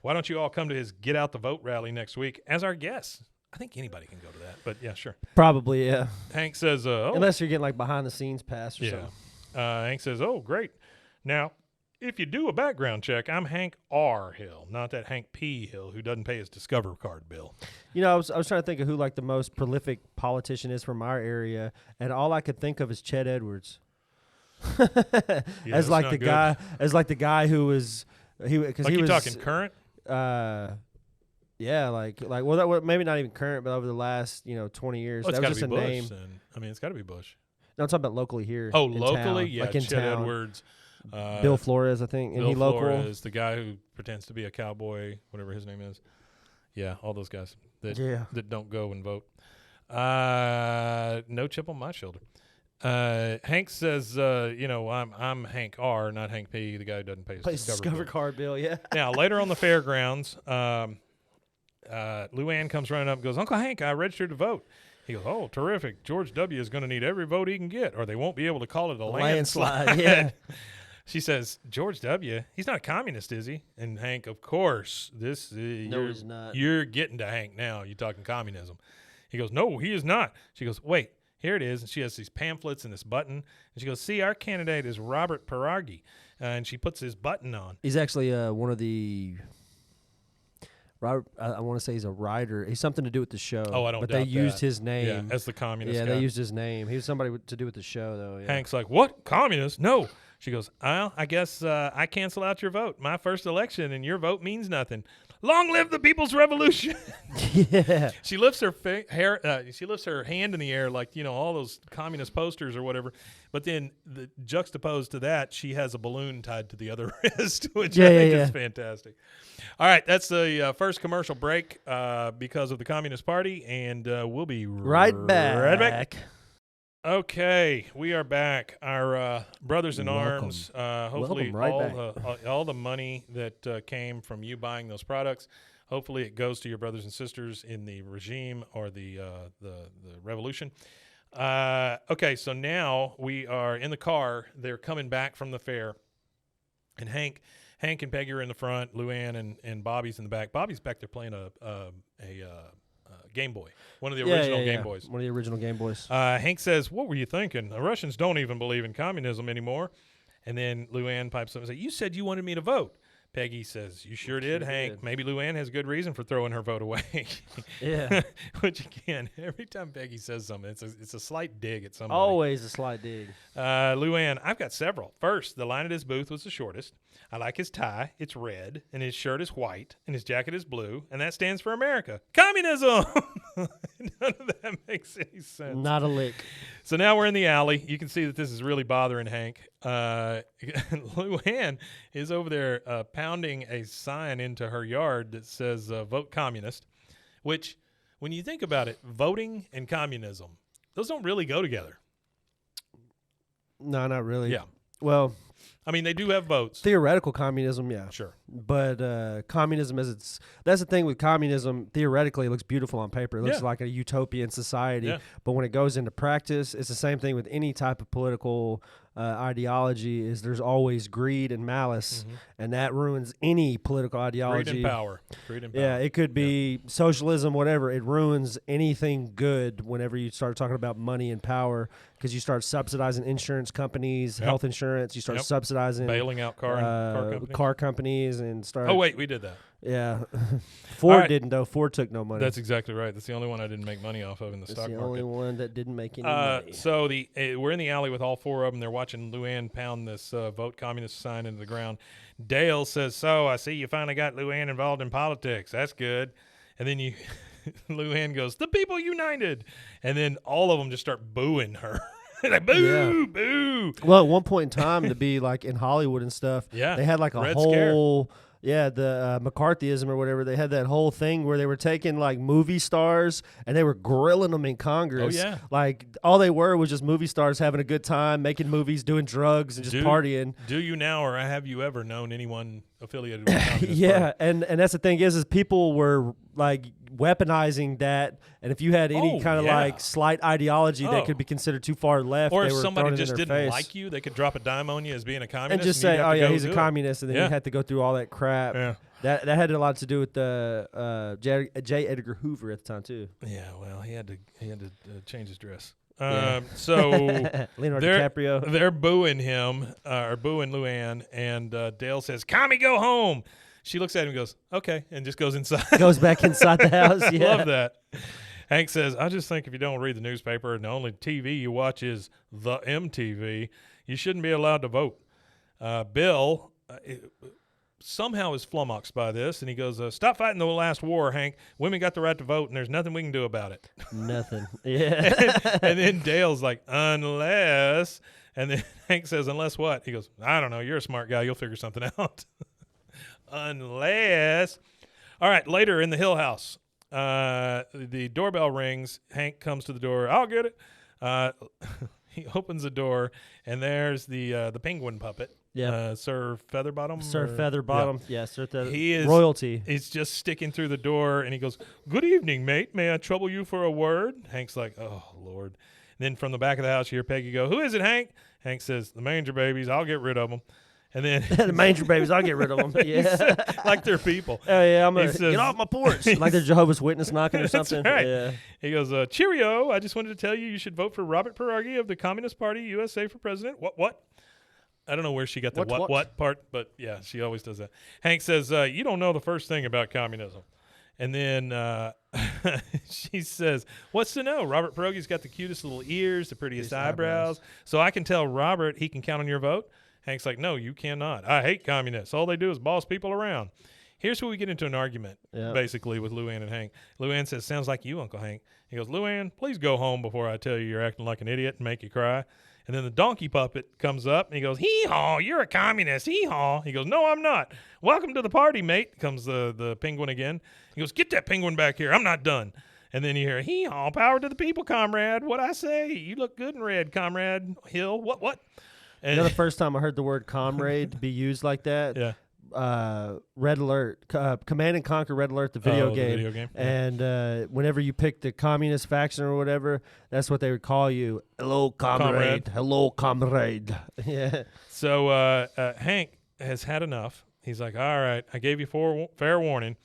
Why don't you all come to his Get Out the Vote rally next week as our guests?" I think anybody can go to that, but yeah, sure. Probably, yeah. Hank says, Unless you're getting like behind the scenes pass or something. Hank says, "Oh, great. Now, if you do a background check, I'm Hank R. Hill, not that Hank P. Hill who doesn't pay his Discover card bill." I was trying to think of who like the most prolific politician is from our area, and all I could think of is Chet Edwards. Yeah, as that's like not the good. guy who was because Like he you was talking current? Yeah, maybe not even current, but over the last 20 years. Oh, it's that got was to just be a Bush. name. Then. I mean, it's got to be Bush. No, I'm talking about locally here. Oh, in locally? town, Yeah, like in Chet town. Edwards. Bill Flores, I think, and Bill he local. Flores, the guy who pretends to be a cowboy, whatever his name is. Yeah, all those guys that don't go and vote. No chip on my shoulder. Hank says, I'm Hank R, not Hank P, the guy who doesn't pay his Discover bill. card bill, yeah. Now, later on the fairgrounds, Luanne comes running up and goes, "Uncle Hank, I registered to vote." He goes, "Oh, terrific. George W. is going to need every vote he can get, or they won't be able to call it a landslide." Yeah. She says, "George W., he's not a communist, is he?" And Hank, "Of course. No, he's not. You're getting to Hank now. You're talking communism." He goes, "No, he is not." She goes, "Wait, here it is." And she has these pamphlets and this button. And she goes, "See, our candidate is Robert Perargi." And she puts his button on. He's actually one of the Robert. I want to say he's a writer. He's something to do with the show. Oh, I don't But doubt they used that. his name. Yeah, as the communist guy. they used his name. He was somebody to do with the show, though. Yeah. Hank's like, "What? Communist? No." She goes, "Well, I guess I cancel out your vote. My first election, and your vote means nothing. Long live the People's Revolution." Yeah. She lifts her she lifts her hand in the air like, all those communist posters or whatever. But then juxtaposed to that, she has a balloon tied to the other wrist, which I think is fantastic. All right, that's the first commercial break because of the Communist Party, and we'll be Right back. Right back. Okay, we are back. Our brothers in Welcome. arms. Hopefully, Welcome right back. all the money that came from you buying those products, hopefully it goes to your brothers and sisters in the regime or the revolution. Okay, so now we are in the car. They're coming back from the fair, and Hank and Peggy are in the front. Luanne and Bobby's in the back. Bobby's back there playing a Game Boy, one of the original Game Boys. One of the original Game Boys. Hank says, "What were you thinking? The Russians don't even believe in communism anymore." And then Luanne pipes up and says, "You said you wanted me to vote." Peggy says, "You sure did, Hank. did. Maybe Luanne has good reason for throwing her vote away." Yeah. Which, again, every time Peggy says something, it's a slight dig at somebody. Always a slight dig. Luanne, I've got several. First, the line at his booth was the shortest. I like his tie. It's red, and his shirt is white, and his jacket is blue, and that stands for America. Communism! None of that makes any sense. Not a lick. So now we're in the alley. You can see that this is really bothering Hank. Luanne is over there pounding a sign into her yard that says vote communist, which, when you think about it, voting and communism, those don't really go together. No, not really. Yeah. Well, I mean, they do have votes. theoretical communism, yeah. Sure. But communism, that's the thing with communism. Theoretically, it looks beautiful on paper. It looks Yeah. like a utopian society. Yeah. But when it goes into practice, it's the same thing with any type of political ideology. Is there's always greed and malice, and that ruins any political ideology. Greed and power. Greed and power. Yeah, it could be socialism, whatever. It ruins anything good whenever you start talking about money and power, because you start subsidizing insurance companies, Yep. health insurance. You start Yep. subsidizing Bailing out car companies and start. Oh, wait, we did that. Yeah, Ford right. didn't though. Ford took no money. That's exactly right. That's the only one I didn't make money off of in the That's stock the market. only one that didn't make any money. So we're in the alley with all four of them. They're watching Luanne pound this vote communist sign into the ground. Dale says, "So I see you finally got Luanne involved in politics. That's good." And then Luanne goes, "The people united." And then all of them just start booing her. Like, boo, boo. Well, at one point in time, to be like in Hollywood and stuff, Yeah, they had like a Red whole. Yeah, the McCarthyism or whatever, they had that whole thing where they were taking like movie stars and they were grilling them in Congress. Oh, yeah. Like all they were was just movie stars having a good time, making movies, doing drugs, and just partying. Do you now, or have you ever known anyone affiliated with the Communist Yeah, Party? and that's the thing is people were like weaponizing that, and if you had any kind of like slight ideology that could be considered too far left, or they if were somebody throwing it just in their didn't face. like you, they could drop a dime on you as being a communist and just you'd say, have "Oh to yeah, go he's a do it. communist," and then you had to go through all that crap. Yeah. That had a lot to do with the J. Edgar Hoover at the time too. Yeah, well, he had to change his dress. Yeah. So Leonardo they're DiCaprio. they're booing him or booing Luanne, and Dale says, "Commie, go home." She looks at him and goes, "Okay," and just goes inside. Goes back inside the house. Yeah. Love that. Hank says, "I just think if you don't read the newspaper and the only TV you watch is the MTV, you shouldn't be allowed to vote." Bill somehow is flummoxed by this, and he goes, "Stop fighting the last war, Hank. Women got the right to vote, and there's nothing we can do about it." Nothing. Yeah. And then Dale's like, "Unless," and then Hank says, "Unless what?" He goes, "I don't know. You're a smart guy. You'll figure something out." Unless. All right, later in the Hill House, the doorbell rings. Hank comes to the door. "I'll get it." He opens the door, and there's the penguin puppet. Yeah. Sir Featherbottom. Sir Featherbottom. Yeah, Sir He is royalty. He's just sticking through the door, and he goes, "Good evening, mate. May I trouble you for a word?" Hank's like, "Oh, Lord." And then from the back of the house, you hear Peggy go, "Who is it, Hank?" Hank says, "The manger babies. I'll get rid of them." And then The manger babies, I'll get rid of them. Yeah. like they're people. Oh yeah, I'm He gonna says- get off my porch. Like they're Jehovah's Witness knocking or That's something. right. Yeah. He goes, "Cheerio. I just wanted to tell you should vote for Robert Pierogi of the Communist Party USA for president." What? I don't know where she got the what part, but yeah, she always does that. Hank says, "You don't know the first thing about communism." And then she says, "What's to know? Robert Pierogi's got the cutest little ears, the prettiest eyebrows. So I can tell Robert he can count on your vote." Hank's like, "No, you cannot. I hate communists. All they do is boss people around." Here's where we get into an argument, basically, with Luanne and Hank. Luanne says, "Sounds like you, Uncle Hank." He goes, "Luanne, please go home before I tell you you're acting like an idiot and make you cry." And then the donkey puppet comes up, and he goes, "Hee-haw, you're a communist, hee-haw." He goes, "No, I'm not. Welcome to the party, mate." Comes the penguin again. He goes, "Get that penguin back here. I'm not done." And then you hear, hee-haw, power to the people, comrade. What I say? You look good in red, comrade Hill. What? And You know, the first time I heard the word comrade be used like that, yeah. Red Alert, Command and Conquer Red Alert, the video The game. video game. Yeah. And whenever you pick the communist faction or whatever, that's what they would call you. Hello, comrade. Hello, comrade. Yeah. So Hank has had enough. He's like, all right, I gave you fair warning.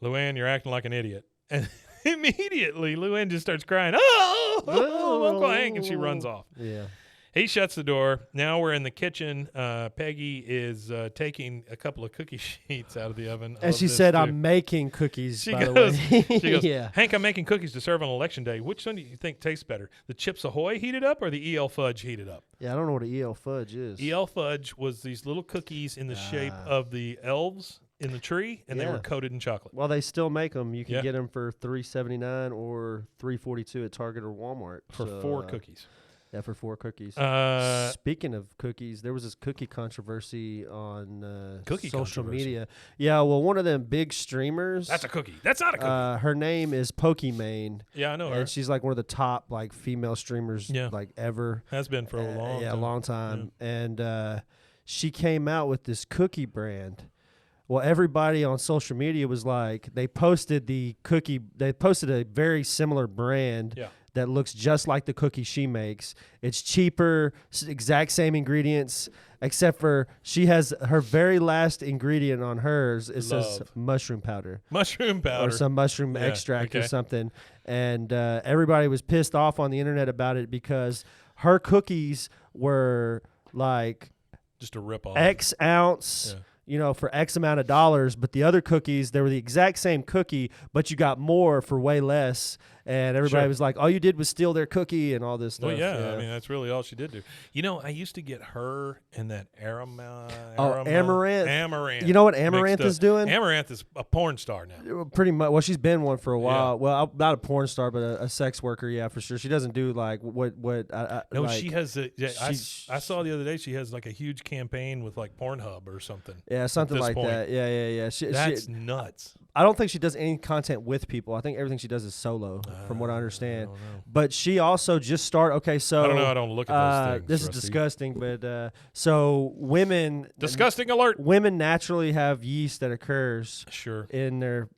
Luanne, you're acting like an idiot. And immediately, Luanne just starts crying, oh, Uncle Hank, and she runs off. Yeah. He shuts the door. Now we're in the kitchen. Peggy is taking a couple of cookie sheets out of the oven. And she said, I'm making cookies, She by goes, the way. she goes, yeah. Hank, I'm making cookies to serve on Election Day. Which one do you think tastes better? The Chips Ahoy heated up or the EL Fudge heated up? Yeah, I don't know what an EL fudge is. EL Fudge was these little cookies in the shape of the elves in the tree, and they were coated in chocolate. Well, they still make them. You can Yeah. get them for $3.79 or $3.42 at Target or Walmart. For So, 4 cookies. Yeah, for 4 cookies. Uh, Speaking of cookies, there was this cookie controversy on Cookie social controversy? media. Yeah, well, one of them big streamers. That's a cookie. That's not a cookie. Her name is Pokimane, Yeah, I know her. and she's like one of the top like female streamers Yeah. like ever. Has been for a long yeah, time. a long time. And she came out with this cookie brand. Well, everybody on social media was like, they posted a very similar brand Yeah. that looks just like the cookie she makes. It's cheaper, exact same ingredients, except for she has her very last ingredient on hers. It says Love. mushroom powder. Mushroom powder. Or some mushroom Yeah, extract or okay. something. And everybody was pissed off on the internet about it because her cookies were like Just a rip-off. X ounce, Yeah. you know, for X amount of dollars. But the other cookies, they were the exact same cookie, but you got more for way less. And everybody Sure. was like, all you did was steal their cookie and all this stuff. Well, yeah, I mean, that's really all she did do. You know, I used to get her and that Amaranth. Amaranth. You know what Amaranth mixed is doing? Amaranth is a porn star now. Pretty much. Well, she's been one for a while. Yeah. Well, not a porn star, but a sex worker. Yeah, for sure. She doesn't do like what. No, like, she has a. Yeah, I she's- saw the other day she has like a huge campaign with like Pornhub or something. Yeah, something this like point. that. Yeah. That's nuts. I don't think she does any content with people. I think everything she does is solo, from what I understand. I don't know. But she also just started. Okay, so I don't know. I don't look at those things. this is Rusty. disgusting, but so women Disgusting alert. Women naturally have yeast that occurs Sure. in their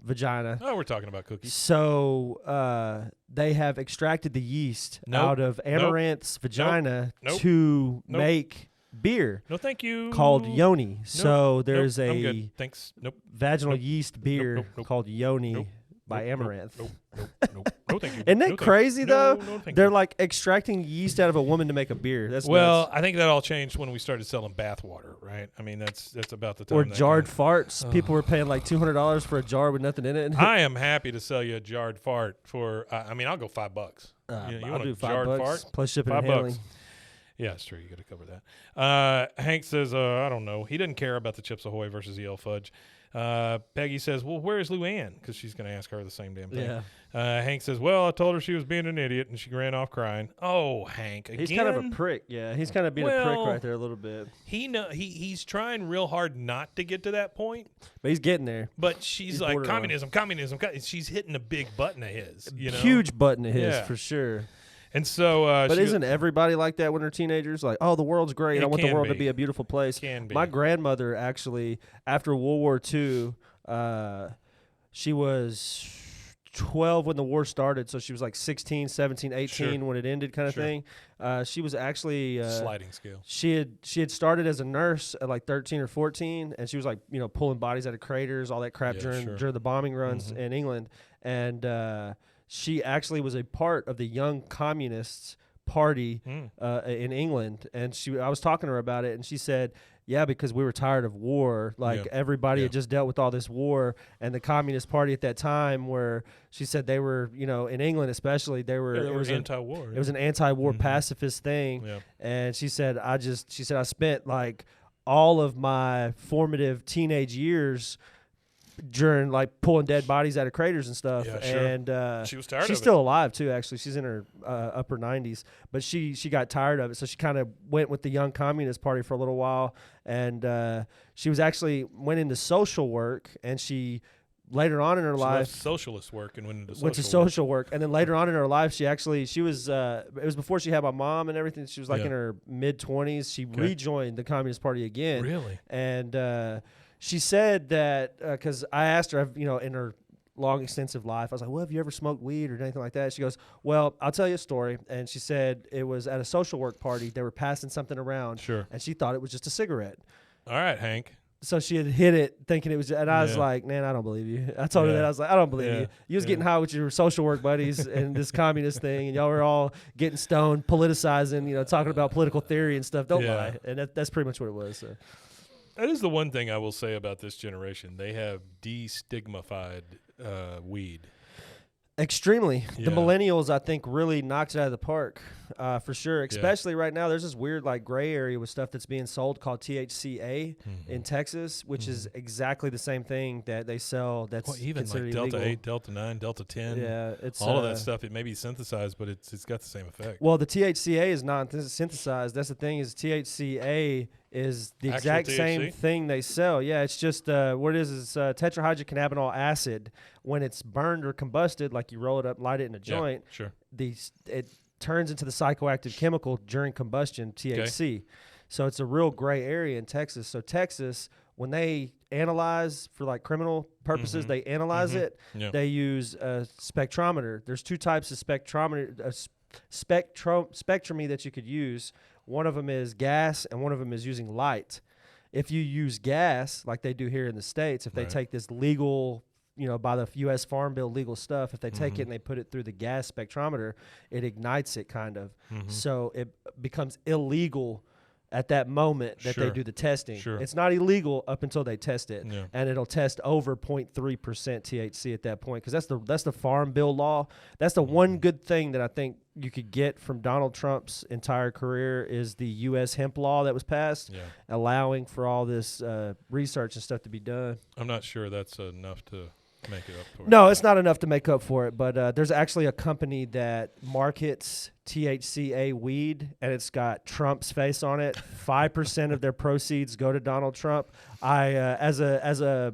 vagina. Oh, we're talking about cookies. So they have extracted the yeast Nope. out of Amaranth's vagina Nope. to Nope. make beer No, thank you. called Yoni. So Nope. there's Nope. I'm a good. Thanks. Nope. vaginal Nope. yeast beer nope. called Yoni Nope. by Nope. Amaranth. Nope. Nope. No, thank you. Isn't that No, thank you. crazy, though? No, thank They're you. like extracting yeast out of a woman to make a beer. That's Well, nuts. I think that all changed when we started selling bath water, right? I mean, that's about the time. Or that jarred kinda- farts. People were paying like $200 for a jar with nothing in it. I am happy to sell you a jarred fart for. I mean, I'll go $5. You I'll want do a jarred $5 fart? plus shipping $5. and handling. Yeah, it's true. You got to cover that. Hank says, I don't know. He doesn't care about the Chips Ahoy versus EL Fudge. Peggy says, well, where's Luanne? Because she's going to ask her the same damn thing. Yeah. Hank says, well, I told her she was being an idiot, and she ran off crying. Oh, Hank, again? He's kind of a prick. Yeah, he's kind of being a prick Well, right there a little bit. He's trying real hard not to get to that point, But he's getting there. but she's He's like, borderline. communism. She's hitting a big button of his, you know? Huge button of his Yeah. for sure. And so, But she isn't everybody like that when they're teenagers? Like, oh, the world's great. It I want the can world to be. be a beautiful place. Can be. My grandmother actually, after World War II, she was 12 when the war started. So she was like 16, 17, 18 Sure. when it ended kind of Sure. thing. She was actually sliding scale. She had started as a nurse at like 13 or 14, and she was like pulling bodies out of craters, all that crap Yeah, during sure. during the bombing runs Mhm. in England, and she actually was a part of the Young Communists Party in England, and I was talking to her about it, and she said, yeah, because we were tired of war. Like Yeah. everybody Yeah. had just dealt with all this war, and the Communist Party at that time, where she said they were, in England especially, they were. Yeah, they it were was anti-war. It was an anti-war Mhm. pacifist thing, Yeah. and she said I spent like all of my formative teenage years during like pulling dead bodies out of craters and stuff. Yeah, sure. And She was tired she's of it. still alive too. Actually, she's in her upper 90s, but she got tired of it, so she kind of went with the Young Communist Party for a little while, and she was actually went into social work, and she later on in her She life, left socialist work and went into went to social work, and then later on in her life, she was. It was before she had my mom and everything. She was like in her mid-20s. She rejoined the Communist Party again. Really? And she said that because I asked her, in her long, extensive life, I was like, "Well, have you ever smoked weed or anything like that?" She goes, "Well, I'll tell you a story." And she said it was at a social work party. They were passing something around, and she thought it was just a cigarette. All right, Hank. So she had hit it thinking it was, and I was like, "Man, I don't believe you." I told her that. I was like, "I don't believe you. You was getting high with your social work buddies and this communist thing, and y'all were all getting stoned, politicizing, talking about political theory and stuff. Don't lie." And that's pretty much what it was. So. That is the one thing I will say about this generation. They have destigmatified weed. Extremely. The millennials, I think, really knocked it out of the park, for sure. Especially right now, there's this weird gray area with stuff that's being sold called THCA in Texas, which is exactly the same thing that they sell. That's even considered Delta illegal. 8, Delta 9, Delta 10. Yeah, it's all of that stuff. It may be synthesized, but it's got the same effect. Well, the THCA is not synthesized. That's the thing. Is THCA is the exact same thing they sell. Yeah, it's just what it is tetrahydrocannabinol acid. When it's burned or combusted, like you roll it up, light it in a joint, it turns into the psychoactive chemical during combustion, THC. Okay. So it's a real gray area in Texas. So Texas, when they analyze for criminal purposes, they analyze it. Yeah. They use a spectrometer. There's two types of spectrometer, spectromy that you could use. One of them is gas, and one of them is using light. If you use gas, like they do here in the States, if they take this legal, by the U.S. Farm Bill legal stuff, if they take it and they put it through the gas spectrometer, it ignites it kind of. So it becomes illegal at that moment that they do the testing. It's not illegal up until they test it, and it'll test over 0.3% THC at that point, because that's the Farm Bill law. That's the one good thing that I think you could get from Donald Trump's entire career is the U.S. hemp law that was passed, allowing for all this research and stuff to be done. I'm not sure that's enough to make it up for it. No, it's not enough to make up for it, but there's actually a company that markets THCA weed, and it's got Trump's face on it. 5% of their proceeds go to Donald Trump. As a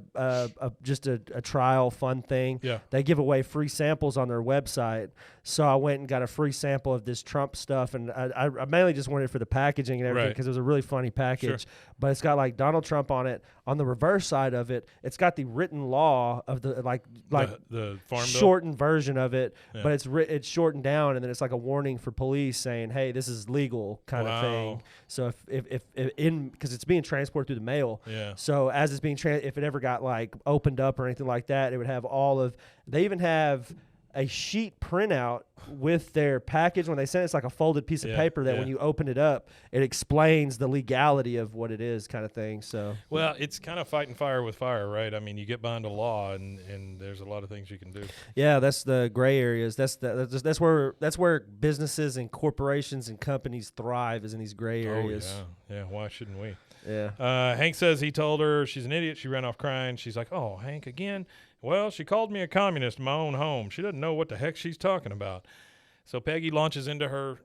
trial fun thing, they give away free samples on their website. So I went and got a free sample of this Trump stuff, and I mainly just wanted it for the packaging and everything because it was a really funny package. But it's got Donald Trump on it. On the reverse side of it, it's got the written law of the the Farm Bill? Shortened version of it, but it's shortened down, and then it's like a warning for police saying, "Hey, this is legal," kind of thing. So if because it's being transported through the mail, so as it's being if it ever got opened up or anything like that, it would have all of. They even have a sheet printout with their package when they send it. It's like a folded piece of paper that when you open it up, it explains the legality of what it is, kind of thing. So it's kind of fighting fire with fire, right? I mean, you get behind a law, and there's a lot of things you can do. Yeah, that's the gray areas. That's where businesses and corporations and companies thrive, is in these gray areas. Oh, yeah. Why shouldn't we? Yeah. Hank says he told her she's an idiot. She ran off crying. She's like, "Oh, Hank, again? Well, she called me a communist in my own home. She doesn't know what the heck she's talking about." So Peggy launches into her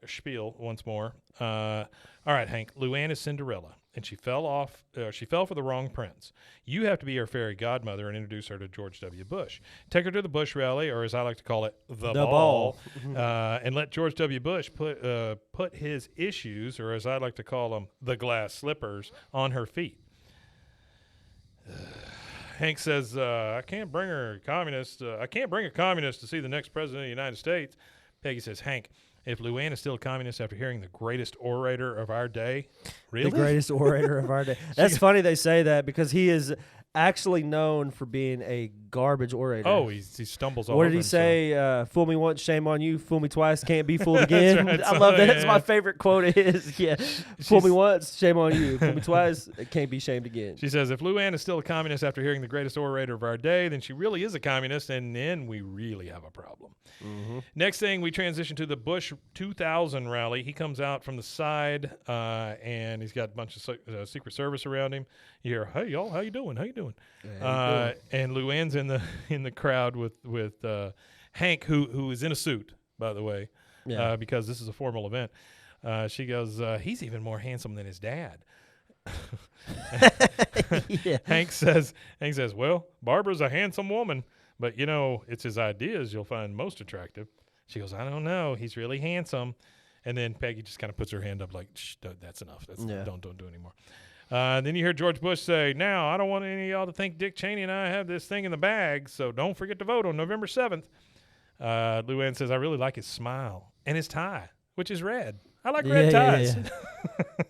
spiel once more. All right, Hank, Luanne is Cinderella, and she fell for the wrong prince. You have to be her fairy godmother and introduce her to George W. Bush. Take her to the Bush rally, or as I like to call it, the ball. And let George W. Bush put his issues, or as I like to call them, the glass slippers, on her feet. Hank says, I can't bring a communist to see the next president of the United States. Peggy says, Hank, if Luanne is still a communist after hearing the greatest orator of our day, really? The greatest orator of our day. That's funny they say that, because he is actually known for being a garbage orator. Oh, he stumbles all over himself. What did he say? Fool me once, shame on you. Fool me twice, can't be fooled again. Right. I love that. That's my favorite quote of his. Yeah. Fool me once, shame on you. Fool me twice, can't be shamed again. She says, if Luanne is still a communist after hearing the greatest orator of our day, then she really is a communist, and then we really have a problem. Mm-hmm. Next thing, we transition to the Bush 2000 rally. He comes out from the side, and he's got a bunch of Secret Service around him. You hear, "Hey, y'all, how you doing? How you doing?" And Luanne's in the crowd with Hank, who is in a suit, by the way, because this is a formal event. She goes, "He's even more handsome than his dad." Yeah. Hank says, well, Barbara's a handsome woman, but, it's his ideas you'll find most attractive. She goes, I don't know. He's really handsome. And then Peggy just kind of puts her hand up like, shh, that's enough. Don't do it anymore. Then you hear George Bush say, now, I don't want any of y'all to think Dick Cheney and I have this thing in the bag, so don't forget to vote on November 7th. Luanne says, I really like his smile and his tie, which is red. I like red ties. Yeah.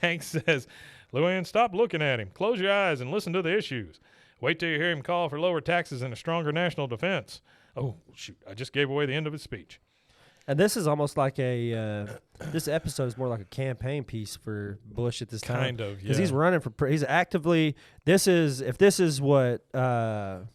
Hank says, Luanne, stop looking at him. Close your eyes and listen to the issues. Wait till you hear him call for lower taxes and a stronger national defense. Oh, shoot, I just gave away the end of his speech. And this is almost like this episode is more like a campaign piece for Bush at this time. Kind of, yeah. Because he's running for, he's actively, if this is what, well,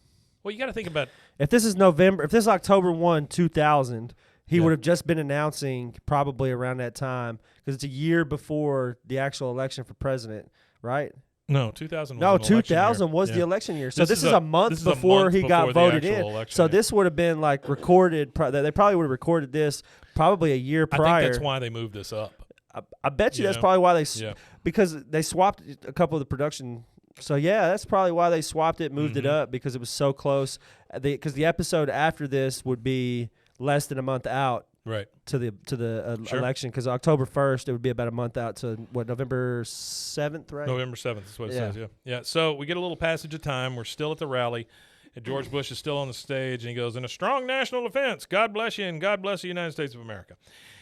you got to think about. If this is October 1, 2000, he would have just been announcing probably around that time because it's a year before the actual election for president, right? No, 2000 was No, an election 2000 year. was Yeah. the election year. So this is a month this is a before month he got before the voted in. actual election, So yeah. this would have been like recorded. They probably would have recorded this probably a year prior. I think that's why they moved this up. I bet you Yeah. that's probably why Yeah. because they swapped a couple of the production. So yeah, that's probably why they swapped it, moved it up because it was so close. Because the episode after this would be less than a month out. Right. To the Sure. election, because October 1st, it would be about a month out to November 7th, right? November 7th is what it Yeah. says, yeah. Yeah, so we get a little passage of time. We're still at the rally, and George Bush is still on the stage, and he goes, in a strong national defense, God bless you, and God bless the United States of America.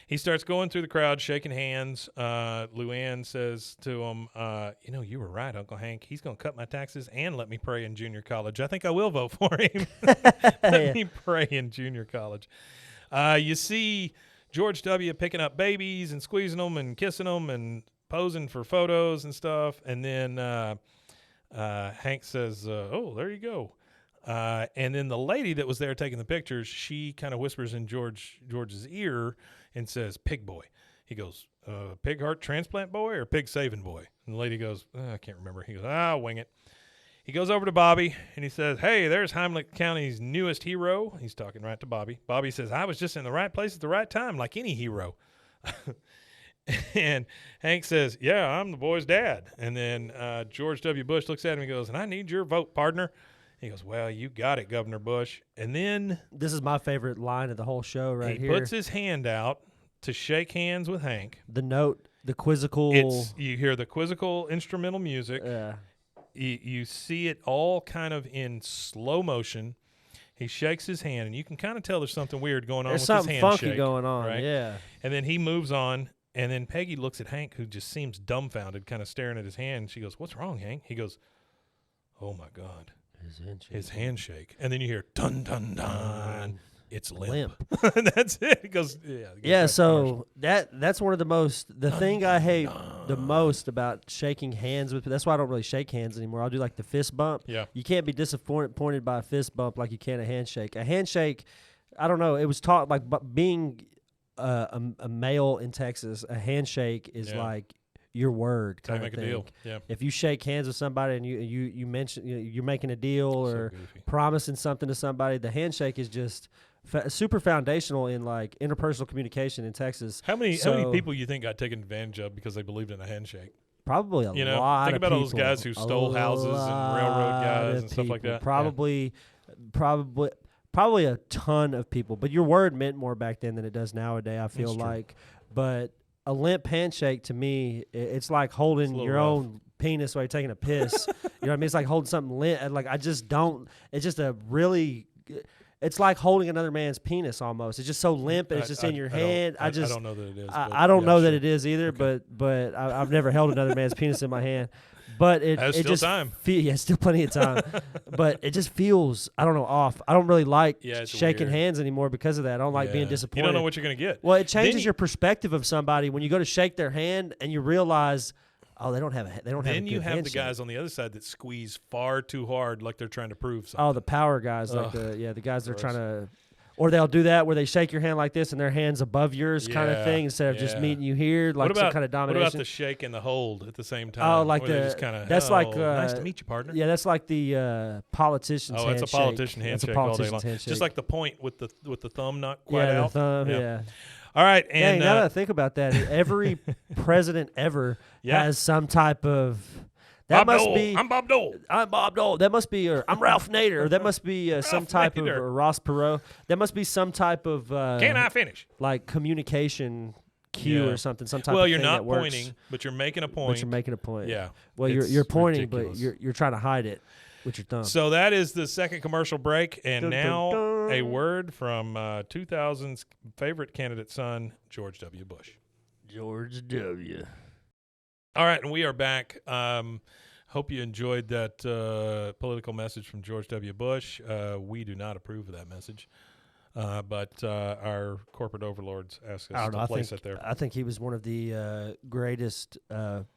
He starts going through the crowd, shaking hands. Luanne says to him, you were right, Uncle Hank. He's going to cut my taxes and let me pray in junior college. I think I will vote for him. Let me pray in junior college. You see George W. picking up babies and squeezing them and kissing them and posing for photos and stuff. And then Hank says, oh, there you go. And then the lady that was there taking the pictures, she kind of whispers in George's ear and says, pig boy. He goes, pig heart transplant boy or pig saving boy? And the lady goes, I can't remember. He goes, I'll wing it. He goes over to Bobby, and he says, hey, there's Heimlich County's newest hero. He's talking right to Bobby. Bobby says, I was just in the right place at the right time, like any hero. And Hank says, yeah, I'm the boy's dad. And then George W. Bush looks at him and goes, and I need your vote, partner. He goes, well, you got it, Governor Bush. And then This is my favorite line of the whole show right he here. puts his hand out to shake hands with Hank. The note, the quizzical. You hear the quizzical instrumental music. You see it all kind of in slow motion. He shakes his hand, and you can kind of tell there's something weird going on There's with something his handshake. funky going on, right? yeah. And then he moves on, and then Peggy looks at Hank, who just seems dumbfounded, kind of staring at his hand. She goes, what's wrong, Hank? He goes, oh, my God. His handshake. And then you hear, dun, dun, dun. It's limp. And that's it. He goes, yeah. Yeah, so that's one of the thing I hate the most about shaking hands with, that's why I don't really shake hands anymore. I'll do like the fist bump. Yeah. You can't be disappointed by a fist bump like you can a handshake. A handshake, I don't know, it was taught like being a male in Texas, a handshake is like your word kind of make thing. a deal. Yeah. If you shake hands with somebody and you mention you're making a deal or promising something to somebody, the handshake is just super foundational in like interpersonal communication in Texas. How many people you think got taken advantage of because they believed in a handshake? Probably a lot. Think of about all people. those guys who stole houses and railroad guys and stuff like that. Probably a ton of people. But your word meant more back then than it does nowadays, I feel like. But a limp handshake to me, it's like holding your own penis while you're taking a piss. You know what I mean? It's like holding something limp. And like I just don't. It's just a really. It's like holding another man's penis almost. It's just so limp and it's just in your hand. I don't know that it is. I don't know that it is either, but I've never held another man's penis in my hand. But it still just time. Still plenty of time. But it just feels, I don't know, off. I don't really like shaking weird. hands anymore because of that. I don't like being disappointed. You don't know what you're going to get. Well, it changes your perspective of somebody when you go to shake their hand and you realize, oh, they don't have a good handshake. Then you have the guys on the other side that squeeze far too hard, like they're trying to prove something. Oh, the power guys, like the guys that are trying to, or they'll do that where they shake your hand like this and their hand's above yours, kind of thing, instead of just meeting you here, like some kind of domination. What about the shake and the hold at the same time? Oh, like just kinda, that's like nice to meet you, partner. Yeah, that's like the politician's handshake. Oh, it's a politician handshake all day long. Handshake. Just like the point with the thumb not quite out. The thumb, yeah. All right, Dang, and now that I think about that, every president ever Yeah. has some type of. Bob That must Dole. be. I'm Bob Dole. I'm Bob Dole. That must be, or I'm Ralph Nader. Or that must be some type of Nader. or Ross Perot. That must be some type of Can I finish? like communication cue Yeah. or something. Some type Well, of you're thing not that works, pointing, but you're making a point. but you're making a point. Yeah. Well, It's you're pointing, ridiculous. but you're trying to hide it with your thumb. So that is the second commercial break, and Dun, dun, now dun. a word from 2000's favorite candidate son, George W. Bush. George W. All right, and we are back. Hope you enjoyed that political message from George W. Bush. We do not approve of that message, but our corporate overlords ask I us don't know. to place it there. I think he was one of the greatest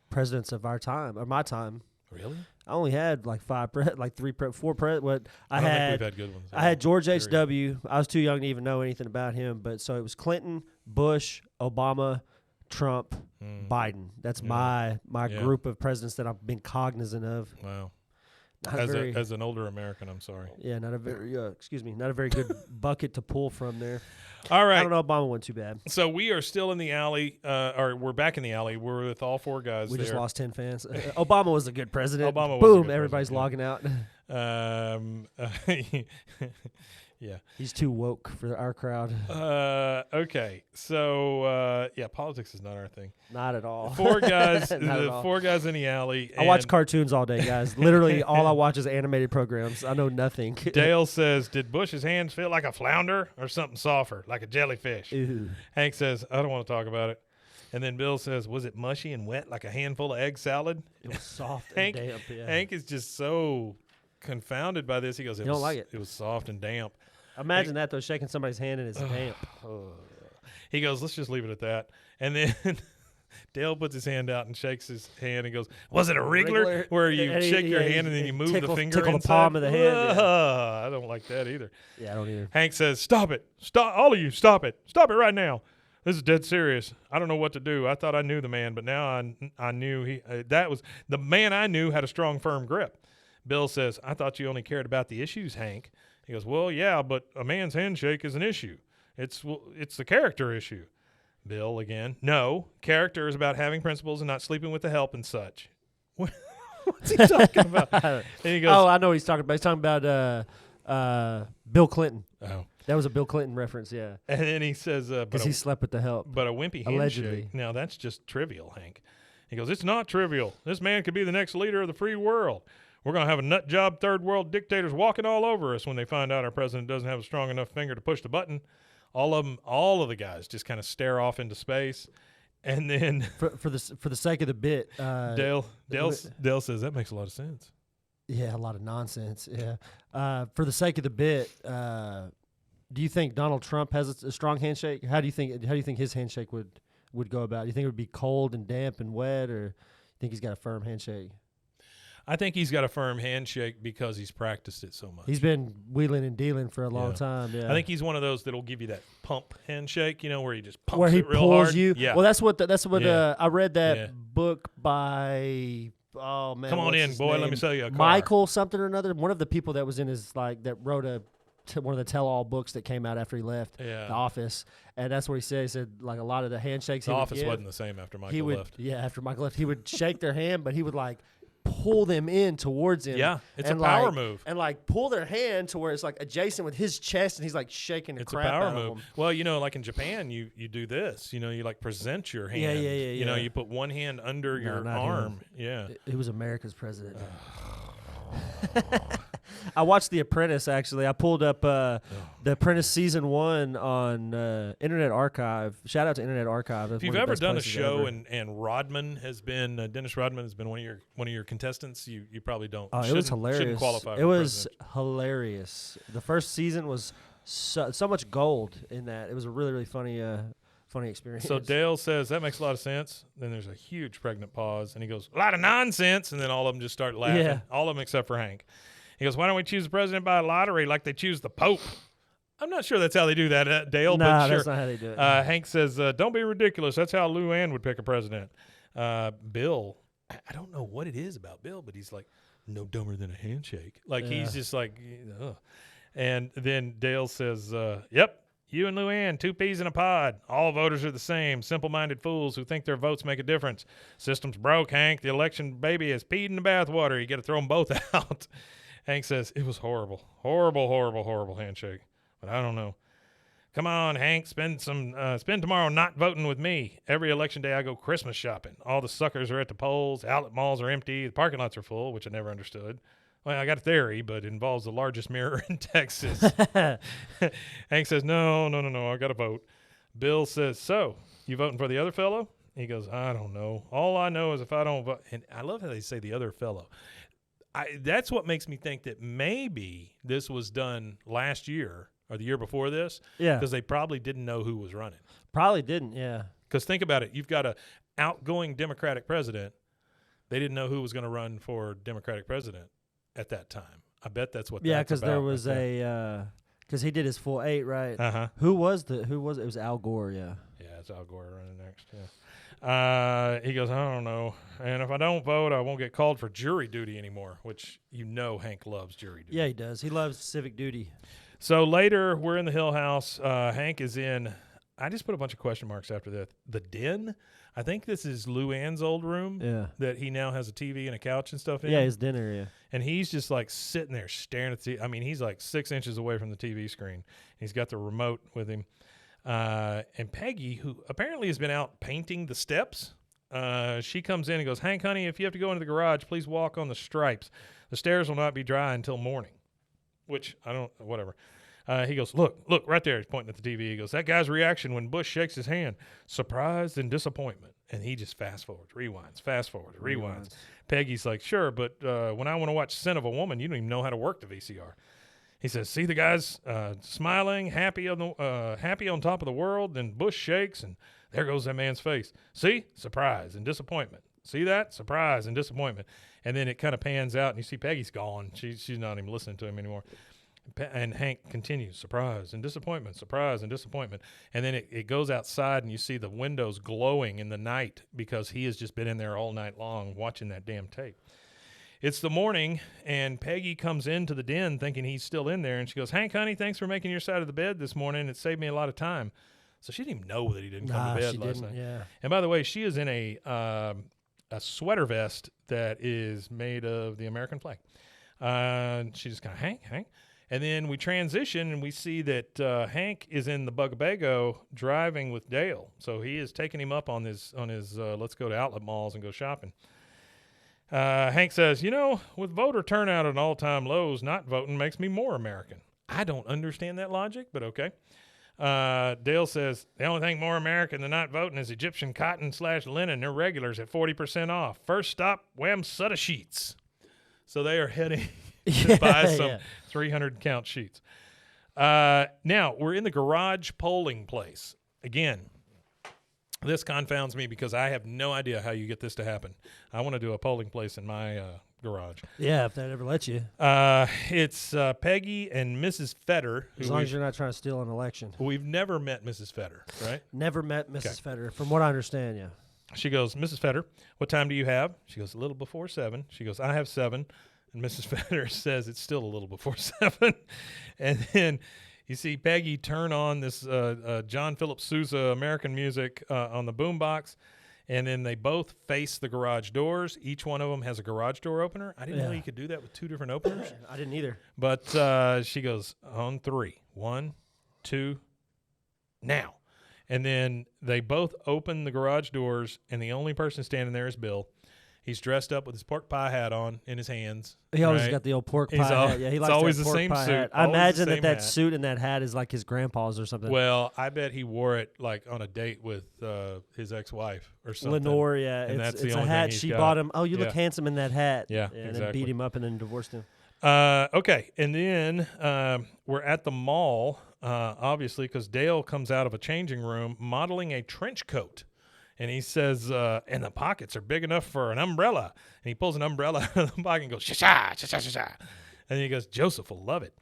presidents of our time, or my time. Really? I only had like four. What I don't think we've had good ones. I had George Period. H.W. I was too young to even know anything about him, but so it was Clinton, Bush, Obama, Trump, Biden. That's Yeah. my Yeah. group of presidents that I've been cognizant of. Wow. Not a very, As an older American, I'm sorry. yeah, not a very not a very good bucket to pull from there. All I right. don't know. Obama went too bad. So we are still in the alley, or we're back in the alley. We're with all four guys We there. just lost 10 fans. Obama was a good president. Obama was a Boom! good Everybody's president, logging out. Yeah. He's too woke for our crowd. Okay. So yeah, politics is not our thing. Not at all. Four guys, Not at the all. four guys in the alley. I watch and cartoons all day, guys. Literally, all I watch is animated programs. I know nothing. Dale says, "Did Bush's hands feel like a flounder or something softer, like a jellyfish?" Ew. Hank says, "I don't want to talk about it." And then Bill says, "Was it mushy and wet like a handful of egg salad?" It was soft Hank, and damp. Yeah. Hank is just so confounded by this. He goes, You don't like it. It was soft and damp. Imagine that though, shaking somebody's hand and it's damp. He goes, "Let's just leave it at that." And then Dale puts his hand out and shakes his hand and goes, "Was it a wriggler, Wriggler. where you And shake your yeah, hand and then you move tickle- the finger tickle the inside?" palm of the hand, yeah. I don't like that either. Yeah, I don't either. Hank says, "Stop it. Stop, all of you, stop it. Stop it right now. This is dead serious. I don't know what to do. I thought I knew the man, but now I knew he that was the man I knew had a strong, firm grip." Bill says, "I thought you only cared about the issues, Hank." He goes, "Well, yeah, but a man's handshake is an issue. It's the character issue." Bill again, "No, character is about having principles and not sleeping with the help and such." What's he talking about? And he goes, Oh, I know what he's talking about. He's talking about Bill Clinton. "Oh." That was a Bill Clinton reference, yeah. And then he says, Because he slept with the help. But a wimpy handshake, Allegedly. now that's just trivial, Hank. He goes, "It's not trivial. This man could be the next leader of the free world. We're going to have a nut job third world dictators walking all over us when they find out our president doesn't have a strong enough finger to push the button." All of the guys just kind of stare off into space. And then For the sake of the bit, Dale says, "That makes a lot of sense." yeah, a lot of nonsense. Yeah. For the sake of the bit, do you think Donald Trump has a strong handshake? How do you think his handshake would go about? Do you think it would be cold and damp and wet, or you think he's got a firm handshake? I think he's got a firm handshake because he's practiced it so much. He's been wheeling and dealing for a long Yeah. time. Yeah. I think he's one of those that'll give you that pump handshake, where he just pumps where he it real pulls hard. you. Yeah. Well, that's what Yeah. I read that Yeah. book by. Oh man, Come on what's in, his boy. Let name? me sell you a car. Michael something or another. One of the people that was in his that wrote one of the tell-all books that came out after he left Yeah. the office, and that's what he said. He said like a lot of the handshakes The he would office give, wasn't the same after he Michael would left. after Michael left he would shake their hand, but he would like pull them in towards him. Yeah, it's and a power like- move. and like pull their hand to where it's like adjacent with his chest, and he's like shaking the It's a crap power out move. of them. Well, like in Japan, you do this. You like present your hand. Yeah. You put one hand under your not arm. Yeah. He was America's president. I watched The Apprentice, actually. I pulled up The Apprentice Season 1 on Internet Archive. Shout out to Internet Archive. That's If you've one of the ever best done a places show ever. and Rodman has been Dennis Rodman has been one of your contestants, you probably don't. Oh, it was shouldn't hilarious. qualify. It for was president. hilarious. The first season was so much gold in that. It was a really, really funny experience. So Dale says that makes a lot of sense. Then there's a huge pregnant pause, and he goes, "A lot of nonsense," and then all of them just start laughing. Yeah. All of them except for Hank. He goes, "Why don't we choose the president by lottery like they choose the Pope?" I'm not sure that's how they do that, Dale. Nah, but sure. that's not how they do it. Hank says, "Don't be ridiculous. That's how Luanne would pick a president." Bill, I don't know what it is about Bill, but he's like no dumber than a handshake. Like Yeah. he's just like, ugh. And then Dale says, "Yep, You and Luanne, 2 peas in a pod. All voters are the same. Simple-minded fools who think their votes make a difference. System's broke, Hank. The election baby has peed in the bathwater. You got to throw them both out. Hank says, it was horrible. Horrible, horrible, horrible handshake. But I don't know. Come on, Hank. Spend tomorrow not voting with me. Every election day I go Christmas shopping. All the suckers are at the polls. Outlet malls are empty. The parking lots are full, which I never understood. Well, I got a theory, but it involves the largest mirror in Texas. Hank says, no, I got to vote. Bill says, so, you voting for the other fellow? He goes, I don't know. All I know is if I don't vote. And I love how they say the other fellow. That's what makes me think that maybe this was done last year or the year before this. Yeah. Because they probably didn't know who was running. Probably didn't, yeah. Because think about it. You've got an outgoing Democratic president. They didn't know who was going to run for Democratic president at that time. I bet that's what. Yeah, because there was because he did his full 8, right? Uh-huh. Who was it? It was Al Gore, yeah. Yeah, it's Al Gore running next. Yeah. He goes, I don't know, and if I don't vote, I won't get called for jury duty anymore. Which Hank loves jury duty. Yeah, he does. He loves civic duty. So later, we're in the Hill House. Hank is in. I just put a bunch of question marks after that. The den. I think this is Luann's old room. Yeah. That he now has a TV and a couch and stuff in. Yeah, his dinner area. And he's just like sitting there staring at the. I mean, he's like 6 inches away from the TV screen. He's got the remote with him. And Peggy, who apparently has been out painting the steps, she comes in and goes, Hank, honey, if you have to go into the garage, please walk on the stripes. The stairs will not be dry until morning. Which I don't. Whatever. He goes, look, right there. He's pointing at the TV. He goes, that guy's reaction when Bush shakes his hand, surprise and disappointment. And he just fast forwards, rewinds. Peggy's like, sure, but when I want to watch Sin of a Woman, you don't even know how to work the VCR. He says, see the guy's smiling, happy on top of the world, then Bush shakes, and there goes that man's face. See? Surprise and disappointment. See that? Surprise and disappointment. And then it kind of pans out, and you see Peggy's gone. She's not even listening to him anymore. And Hank continues, surprise and disappointment. And then it goes outside, and you see the windows glowing in the night because he has just been in there all night long watching that damn tape. It's the morning, and Peggy comes into the den thinking he's still in there, and she goes, Hank, honey, thanks for making your side of the bed this morning. It saved me a lot of time. So she didn't even know that he didn't come to bed last night. Yeah. And by the way, she is in a sweater vest that is made of the American flag. She just kind of, Hank. And then we transition, and we see that Hank is in the Bugabego driving with Dale. So he is taking him up on his let's go to outlet malls and go shopping. Hank says, with voter turnout at all-time lows, not voting makes me more American. I don't understand that logic, but okay. Dale says, the only thing more American than not voting is Egyptian cotton/linen. They're regulars at 40% off. First stop, Wamsutta Sheets. So they are heading to buy some 300 count sheets. Now, we're in the garage polling place. Again, this confounds me because I have no idea how you get this to happen. I want to do a polling place in my garage. Yeah, if that ever lets you. It's Peggy and Mrs. Fetter. As long as you're not trying to steal an election. We've never met Mrs. Fetter, right? Never met Mrs. Fetter, from what I understand, yeah. She goes, Mrs. Fetter, what time do you have? She goes, a little before 7. She goes, I have 7. And Mrs. Fetter says it's still a little before 7. And then you see Peggy turn on this John Philip Sousa American music on the boombox, and then they both face the garage doors. Each one of them has a garage door opener. I didn't know you could do that with 2 different openers. I didn't either. But she goes, on 3. 1, 2, now. And then they both open the garage doors, and the only person standing there is Bill. He's dressed up with his pork pie hat on in his hands. He always got the old pork pie hat. Yeah, he likes always that the pork same pie suit. hat. I imagine that hat. suit and that hat is like his grandpa's or something. Well, I bet he wore it like on a date with his ex-wife or something. Lenore, yeah. And it's the a only hat thing she he's bought got. him. Oh, you look handsome in that hat. Yeah, And exactly. then beat him up and then divorced him. Okay, and then we're at the mall, obviously, because Dale comes out of a changing room modeling a trench coat. And he says, and the pockets are big enough for an umbrella. And he pulls an umbrella out of the pocket and goes, sha-sha, sha-sha, sha-sha. And he goes, Joseph will love it.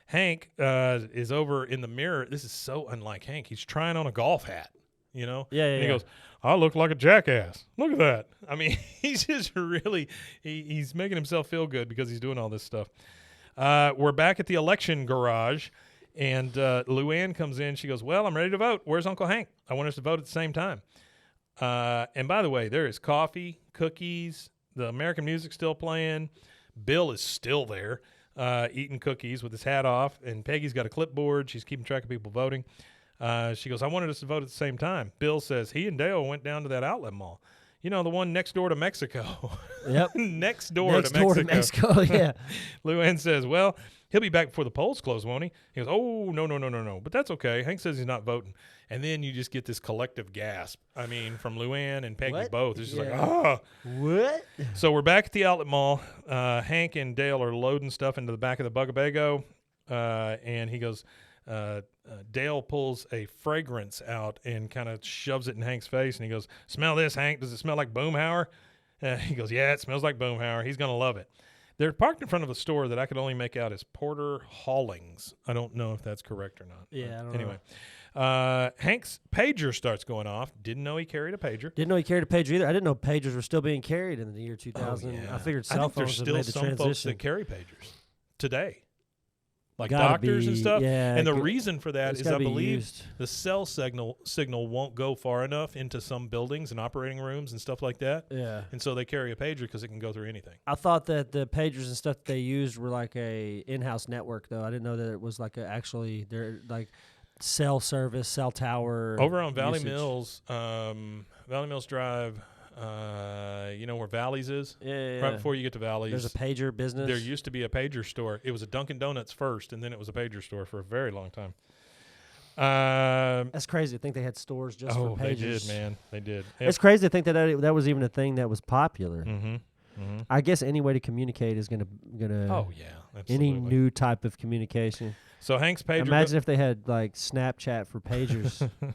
Hank is over in the mirror. This is so unlike Hank. He's trying on a golf hat, Yeah. And he goes, I look like a jackass. Look at that. I mean, he's just really, he's making himself feel good because he's doing all this stuff. We're back at the election garage. And Luanne comes in. She goes, well, I'm ready to vote. Where's Uncle Hank? I want us to vote at the same time. And by the way, there is coffee, cookies. The American music's still playing. Bill is still there eating cookies with his hat off. And Peggy's got a clipboard. She's keeping track of people voting. She goes, I wanted us to vote at the same time. Bill says he and Dale went down to that outlet mall. You know, the one next door to Mexico. Yep. next door Next to door Mexico. to Mexico, yeah. Luanne says, well, he'll be back before the polls close, won't he? He goes, oh, no. But that's okay. Hank says he's not voting. And then you just get this collective gasp. I mean, from Luanne and Peggy What? both. It's just like, Yeah. ah. What? So we're back at the outlet mall. Hank and Dale are loading stuff into the back of the Bugabego. And he goes, Dale pulls a fragrance out and kind of shoves it in Hank's face. And he goes, smell this, Hank. Does it smell like Boomhauer? He goes, yeah, it smells like Boomhauer. He's going to love it. They're parked in front of a store that I could only make out as Porter Haulings. I don't know if that's correct or not. Yeah, I don't anyway, Hank's pager starts going off. Didn't know he carried a pager. Didn't know he carried a pager either. I didn't know pagers were still being carried in the year 2000. Yeah. I figured I cell think there's phones had still made the some folks transition. that carry pagers today, like Gotta doctors and be, stuff. yeah, and the go- reason for that it's is gotta I be believe used. the cell signal won't go far enough into some buildings and operating rooms and stuff like that. Yeah. And so they carry a pager because it can go through anything. I thought that the pagers and stuff that they used were like a in-house network, though. I didn't know that it was like they're like cell service, cell tower. Over on Valley usage. Mills, Valley Mills Drive, you know where Valley's is? Yeah. Right before you get to Valley's. There's a pager business. There used to be a pager store. It was a Dunkin' Donuts first, and then it was a pager store for a very long time. That's crazy to think they had stores just for pagers. They did, man. They did. It's crazy to think that was even a thing that was popular. Mm-hmm. Mm-hmm. I guess any way to communicate is gonna Oh, yeah. any Absolutely. new type of communication. So Hank's pager. Imagine if they had like Snapchat for pagers. I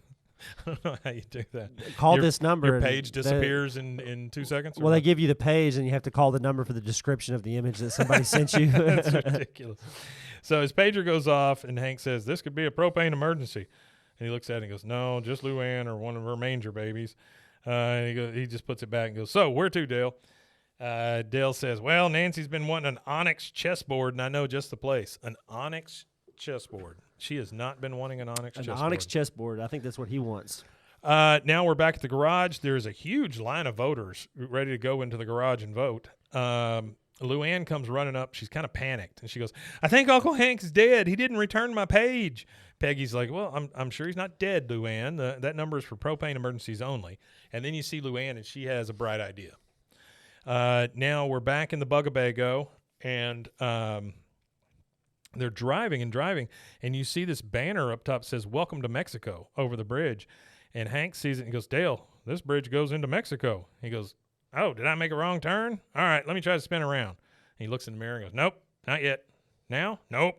don't know how you do that. Call Your- this number. Your and page disappears in 2 seconds? or Well, they what? give you the page, and you have to call the number for the description of the image that somebody sent you. That's ridiculous. So his pager goes off, and Hank says, this could be a propane emergency. And he looks at it and goes, no, just Luanne or one of her manger babies. And he just puts it back and goes, so where to, Dale? Dale says, well, Nancy's been wanting an onyx chessboard, and I know just the place. An onyx chessboard. She has not been wanting an onyx An chessboard. onyx chessboard. I think that's what he wants. Now we're back at the garage. There's a huge line of voters ready to go into the garage and vote. Luanne comes running up. She's kind of panicked, and she goes, I think Uncle Hank's dead. He didn't return my page. Peggy's like, well, I'm sure he's not dead, Luanne. That number is for propane emergencies only. And then you see Luanne, and she has a bright idea. Now we're back in the Bugabego, and they're driving, and you see this banner up top that says, Welcome to Mexico, over the bridge. And Hank sees it and goes, Dale, this bridge goes into Mexico. He goes, oh, did I make a wrong turn? All right, let me try to spin around. And he looks in the mirror and goes, nope, not yet. Now? Nope.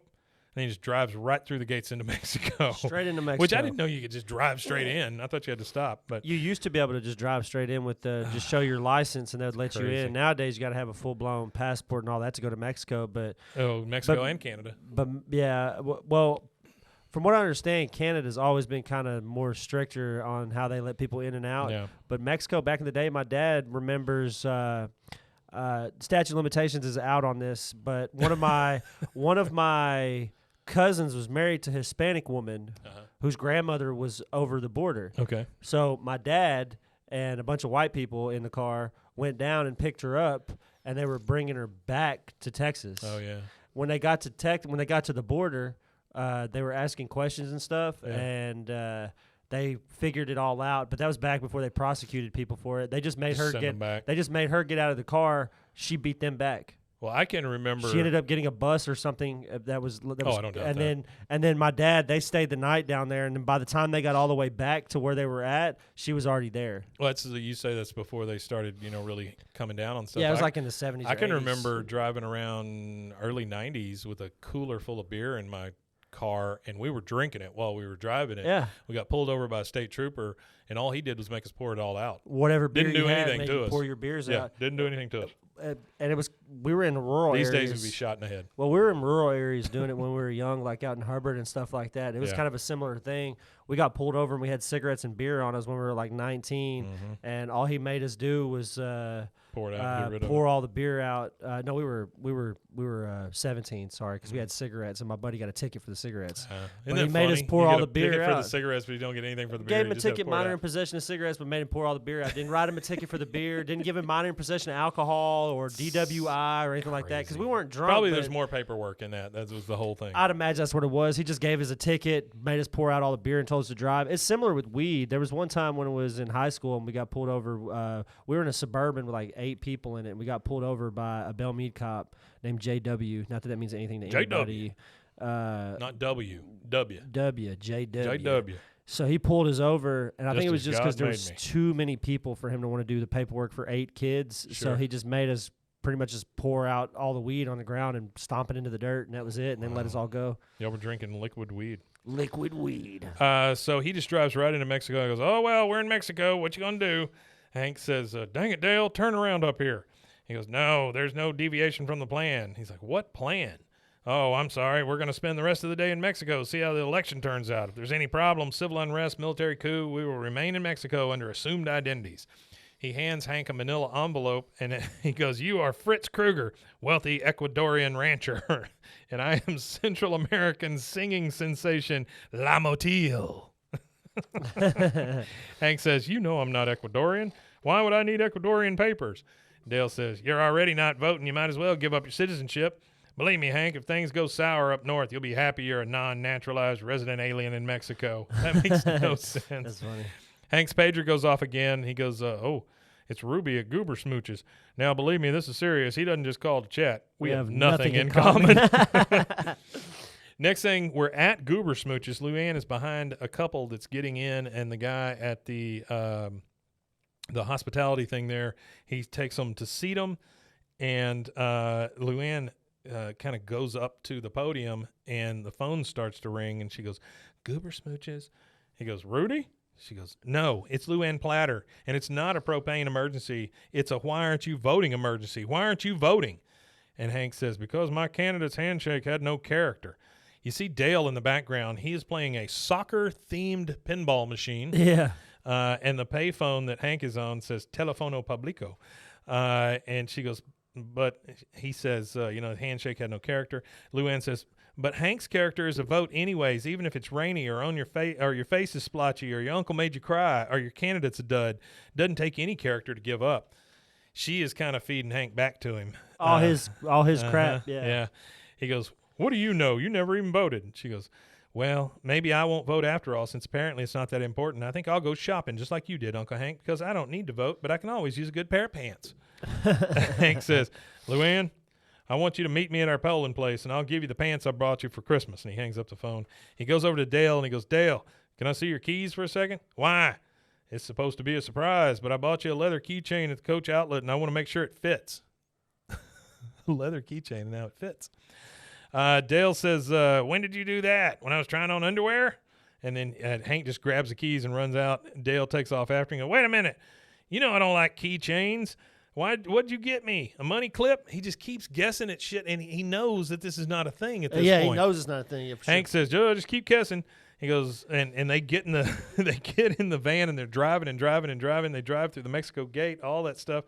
And he just drives right through the gates into Mexico. Straight into Mexico. Which I didn't know you could just drive straight in. I thought you had to stop. But You used to be able to just drive straight in with just show your license, and they'd let you Crazy. in. Nowadays, you got to have a full-blown passport and all that to go to Mexico. But Mexico and Canada. yeah, well, from what I understand, Canada's always been kind of more stricter on how they let people in and out. Yeah. But Mexico, back in the day, my dad remembers. Statute of limitations is out on this, but one of my cousins was married to a Hispanic woman whose grandmother was over the border. Okay. So my dad and a bunch of white people in the car went down and picked her up, and they were bringing her back to Texas. Oh, yeah. When they got to the border, they were asking questions and stuff, Yeah. and they figured it all out. But that was back before they prosecuted people for it. They just made her Send get them back. They just made her get out of the car. She beat them back. Well, I can remember. She ended up getting a bus or something that was. I don't doubt and that. then my dad, they stayed the night down there, and then by the time they got all the way back to where they were at, she was already there. Well, you say that's before they started, really coming down on stuff. Yeah, it was like in the 70s. I or can 80s. remember driving around early 90s with a cooler full of beer in my car, and we were drinking it while we were driving it. Yeah. We got pulled over by a state trooper, and all he did was make us pour it all out. Whatever beer Didn't you do had, anything made to you us. pour your beers Yeah, out. didn't do anything to us. and we were in rural These areas. days, we'd be shot in the head. Well, we were in rural areas doing it when we were young, like out in Hubbard and stuff like that. It was Yeah. kind of a similar thing. We got pulled over and we had cigarettes and beer on us when we were like 19, Mm-hmm. and all he made us do was Pour it out and get rid of pour it. all the beer out. No, we were 17, sorry, because we had cigarettes, and my buddy got a ticket for the cigarettes. Isn't But he that made us funny? pour You all get the a beer ticket for out. the cigarettes, but you don't get anything for the beer. Gave him You a just have to ticket, pour it minor out. in possession of cigarettes, but made him pour all the beer out. Didn't write him a ticket for the beer. Didn't give him minor in possession of alcohol or DWI or anything like that, because we weren't drunk. Probably but there's more paperwork in that. That was the whole thing. I'd imagine that's what it was. He just gave us a ticket, made us pour out all the beer, and told us to drive. It's similar with weed. There was one time when it was in high school and we got pulled over. We were in a Suburban with like 8 people in it, and we got pulled over by a Belmead cop named JW. Not that that means anything to anybody. Not W. W. JW. JW. So he pulled us over, and I think it was Just as just because God there made was me. too many people for him to want to do the paperwork for 8 kids. So Sure. he just made us pretty much just pour out all the weed on the ground and stomp it into the dirt, and that was it, and then let us all go. Y'all were drinking liquid weed. Liquid weed. So he just drives right into Mexico and goes, "Oh, well, we're in Mexico. What you going to do?" Hank says, "Dang it, Dale, turn around up here." He goes, "No, there's no deviation from the plan." He's like, "What plan?" "Oh, I'm sorry. We're going to spend the rest of the day in Mexico, see how the election turns out. If there's any problem, civil unrest, military coup, we will remain in Mexico under assumed identities." He hands Hank a manila envelope, and he goes, "You are Fritz Krueger, wealthy Ecuadorian rancher, and I am Central American singing sensation La Motil." Hank says, "You know I'm not Ecuadorian. Why would I need Ecuadorian papers?" Dale says, "You're already not voting. You might as well give up your citizenship. Believe me, Hank, if things go sour up north, you'll be happy you're a non-naturalized resident alien in Mexico." That makes no sense. That's funny. Hank's pager goes off again. He goes, "Oh, it's Ruby at Goober Smooches. Now, believe me, this is serious. He doesn't just call to chat. We have nothing in common." Next thing, we're at Goober Smooches. Luanne is behind a couple that's getting in, and the guy at the hospitality thing there, he takes them to seat them, and Luanne kind of goes up to the podium, and the phone starts to ring, and she goes, "Goober Smooches?" He goes, "Rudy?" She goes, "No, it's Luanne Platter, and it's not a propane emergency. It's a why aren't you voting emergency. Why aren't you voting?" And Hank says, "Because my candidate's handshake had no character." You see Dale in the background. He is playing a soccer-themed pinball machine. Yeah. And the payphone that Hank is on says Telefono Publico. And she goes, but he says, the handshake had no character. Luanne says, "But Hank's character is a vote anyways, even if it's rainy or on your face or your face is splotchy or your uncle made you cry or your candidate's a dud. Doesn't take any character to give up." She is kind of feeding Hank back to him. All his crap. Yeah. Yeah. He goes, "What do you know? You never even voted." And she goes, "Well, maybe I won't vote after all, since apparently it's not that important. I think I'll go shopping just like you did, Uncle Hank, because I don't need to vote, but I can always use a good pair of pants." Hank says, "Luanne, I want you to meet me at our polling place, and I'll give you the pants I brought you for Christmas." And he hangs up the phone. He goes over to Dale, and he goes, "Dale, can I see your keys for a second?" "Why?" "It's supposed to be a surprise, but I bought you a leather keychain at the Coach Outlet, and I want to make sure it fits." Leather keychain, and now it fits. Dale says, "When did you do that? When I was trying on underwear?" And then Hank just grabs the keys and runs out. Dale takes off after him and goes, "Wait a minute. You know I don't like keychains. What'd you get me? A money clip?" He just keeps guessing at shit, and he knows that this is not a thing at this Yeah, point. he knows it's not a thing. Yeah, for Hank sure. says, "Joe, just keep guessing." He goes, and they get in the they get in the van, and they're driving and driving and driving. They drive through the Mexico gate, all that stuff.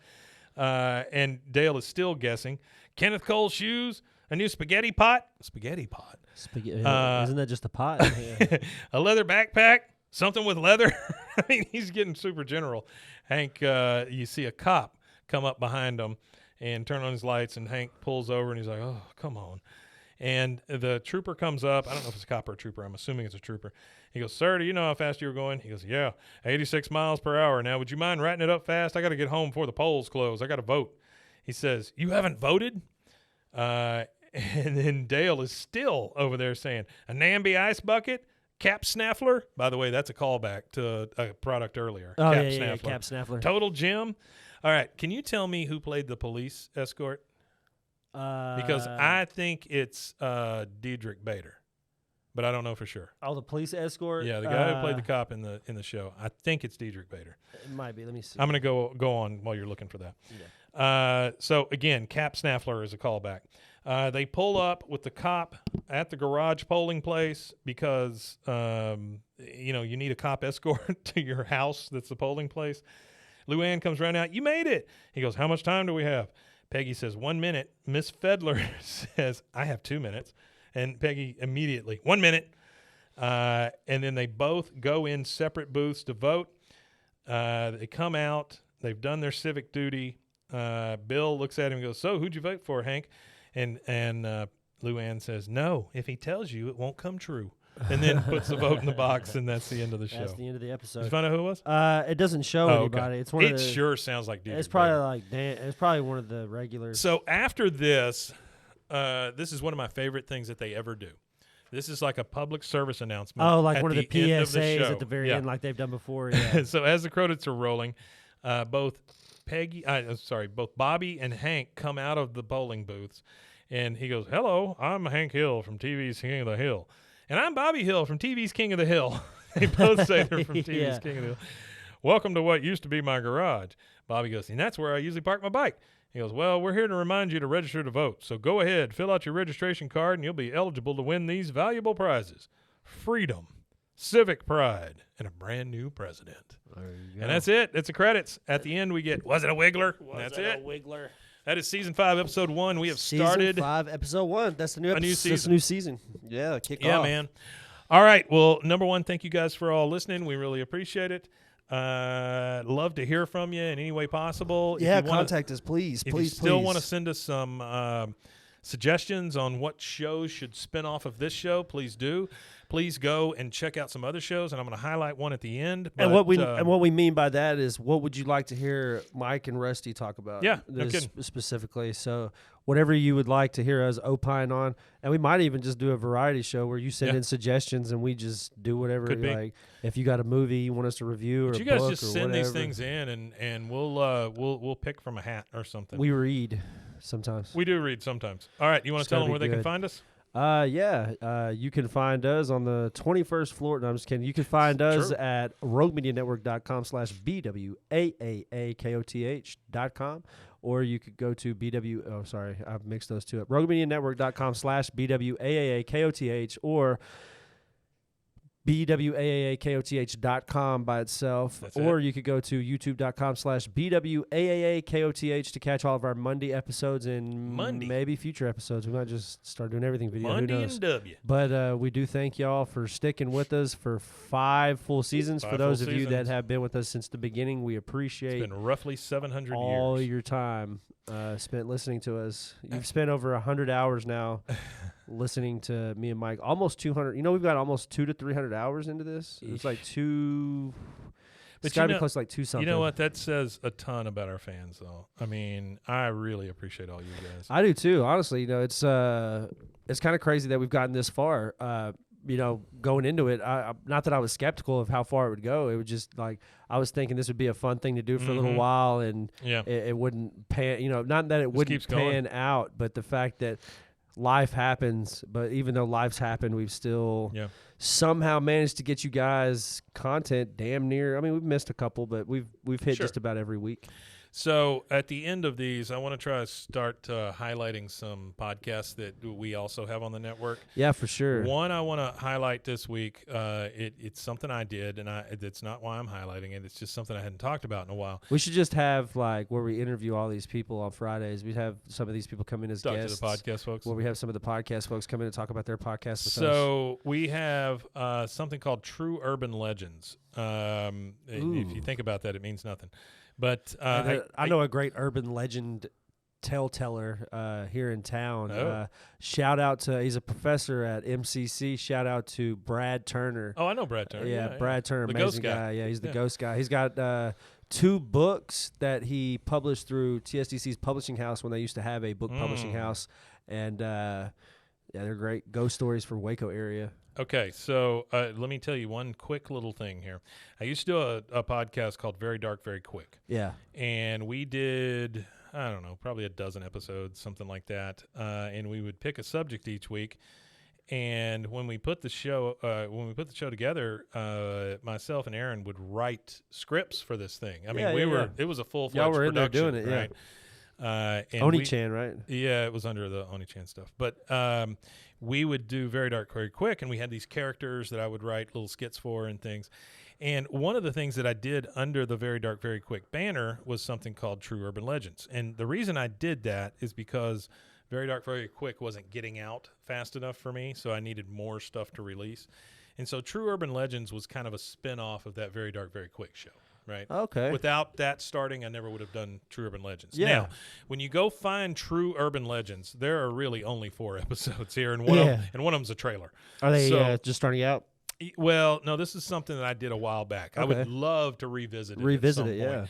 And Dale is still guessing. "Kenneth Cole shoes, a new spaghetti pot." Spaghetti pot. Isn't that just a pot? Yeah. A leather backpack, something with leather. I mean, he's getting super general. Hank, you see a cop come up behind him and turn on his lights, and Hank pulls over, and he's like, "Oh, come on." And the trooper comes up. I don't know if it's a cop or a trooper. I'm assuming it's a trooper. He goes, "Sir, do you know how fast you were going?" He goes, "Yeah, 86 miles per hour. Now, would you mind writing it up fast? I got to get home before the polls close. I got to vote." He says, "You haven't voted?" And then Dale is still over there saying, "A Namby ice bucket, Cap Snaffler." By the way, that's a callback to a product earlier. Oh, Cap yeah, Snaffler. Cap Snaffler. Total Jim. All right, can you tell me who played the police escort? Because I think it's Diedrich Bader. but I don't know for sure. Oh, the police escort. Yeah, the guy who played the cop in the show. I think it's Diedrich Bader. It might be. Let me see. I'm going to go on while you're looking for that. Yeah. So again, Cap Snaffler is a callback. They pull up with the cop at the garage polling place because you need a cop escort to your house. That's the polling place. Luanne comes running out. You made it. He goes, how much time do we have? Peggy says 1 minute. Miss Fedler says, I have 2 minutes. And Peggy immediately, 1 minute. And then they both go in separate booths to vote. They come out. They've done their civic duty. Bill looks at him and goes, so who'd you vote for, Hank? And Luanne says, no, if he tells you, it won't come true. And then puts the vote in the box, and that's the end of the show. That's the end of the episode. Did you find out who it was? It doesn't show anybody. Okay. It's one of the. Sure sounds like Diedrich It's probably Bader. like it's probably one of the regulars. So after this, this is one of my favorite things that they ever do. This is like a public service announcement. Oh, like at one of the end of PSAs show. at the very Yeah. end, like they've done before. Yeah. So as the credits are rolling, both Bobby and Hank come out of the polling booths, and he goes, "Hello, I'm Hank Hill from TV's King of the Hill, and I'm Bobby Hill from TV's King of the Hill." They both say they're from TV's Yeah. King of the Hill. Welcome to what used to be my garage. Bobby goes, and that's where I usually park my bike. He goes, well, we're here to remind you to register to vote. So go ahead, fill out your registration card, and you'll be eligible to win these valuable prizes: freedom, civic pride, and a brand new president. And that's it. That's the credits. At the end, we get, was it a Wiggler? That's it. Wiggler. That is season 5, episode 1. We have Season started 5, episode 1. That's the new episode. new That's the season. new season. Yeah, kick Yeah, off. man. All right. Well, number one, thank you guys for all listening. We really appreciate it. Love to hear from you in any way possible. Yeah, If you wanna- contact us, please. If Please, you still please. want to send us some suggestions on what shows should spin off of this show, please do. Please go and check out some other shows, and I'm going to highlight one at the end. And but, what we mean by that is, what would you like to hear Mike and Rusty talk about? Yeah, no this kidding. specifically. So whatever you would like to hear us opine on, and we might even just do a variety show where you send Yeah. in suggestions and we just do whatever. Could be. Like if you got a movie you want us to review or but a you guys book just or send these whatever. things in, and we'll pick from a hat or something. We read sometimes. We do read sometimes. All right, you want It's to tell gotta them where be they can good. find us? You can find us on the 21st floor. No, I'm just kidding. You can find us True. at roguemedianetwork.com/BWAAKOTH.com, or you could go to I've mixed those two up. roguemedianetwork.com/BWAAKOTH or BWAAKOTH.com by itself, That's or it. you could go to youtube.com/BWAAKOTH to catch all of our Monday episodes and Monday. maybe future episodes. We might just start doing everything video. Monday Who knows? and W. But we do thank y'all for sticking with us for 5 full seasons. For 5 those full of you that seasons. have been with us since the beginning, we It's appreciate been roughly 700 all years. your time spent listening to us. You've spent over 100 hours now listening to me and Mike. Almost 200. You know, we've got almost 200 to 300 hours into this. It's like two. But It's got to you be know- close to like 2 something. You know what? That says a ton about our fans, though. I mean, I really appreciate all you guys. I do too. Honestly, it's kind of crazy that we've gotten this far. Going into it, not that I was skeptical of how far it would go. It was just like I was thinking this would be a fun thing to do for a little Mhm. while, and Yeah. it wouldn't pan. Not that it wouldn't keeps going. pan out, but the fact that life happens. But even though life's happened, we've still Yeah. somehow managed to get you guys content damn near. I mean, we've missed a couple, but we've hit Sure. just about every week. So at the end of these, I want to try to start highlighting some podcasts that we also have on the network. Yeah, for sure. One I want to highlight this week. It's something I did, and it's not why I'm highlighting it. It's just something I hadn't talked about in a while. We should just have like where we interview all these people on Fridays. We'd have some of these people come in as Talk guests. to the podcast folks. Where we have some of the podcast folks come in and talk about their podcast with us. So we have something called True Urban Legends. If you think about that, it means nothing. But I know a great urban legend tellteller here in town. Oh. Shout out to, he's a professor at MCC. Shout out to Brad Turner. Oh, I know Brad Turner. Yeah, Brad Turner, The amazing ghost guy. Yeah, he's the Yeah. ghost guy. He's got 2 books that he published through TSDC's publishing house when they used to have a book publishing house. And they're great ghost stories for Waco area. Okay, so let me tell you one quick little thing here. I used to do a podcast called Very Dark, Very Quick. Yeah. And we did, I don't know, probably a dozen episodes, something like that. And we would pick a subject each week. And when we put the show together, myself and Aaron would write scripts for this thing. I mean, it was a full-fledged Y'all were in there production, doing it, right? And Oni-chan, right? Yeah, it was under the Oni-chan stuff. But we would do Very Dark, Very Quick, and we had these characters that I would write little skits for and things. And one of the things that I did under the Very Dark, Very Quick banner was something called True Urban Legends. And the reason I did that is because Very Dark, Very Quick wasn't getting out fast enough for me, so I needed more stuff to release. And so True Urban Legends was kind of a spin-off of that Very Dark, Very Quick show. Right. Okay. Without that starting, I never would have done True Urban Legends. Yeah. Now, when you go find True Urban Legends, there are really only 4 episodes here, and one of them's a trailer. Are they just starting out? Well, no, this is something that I did a while back. Okay. I would love to revisit it. Yeah.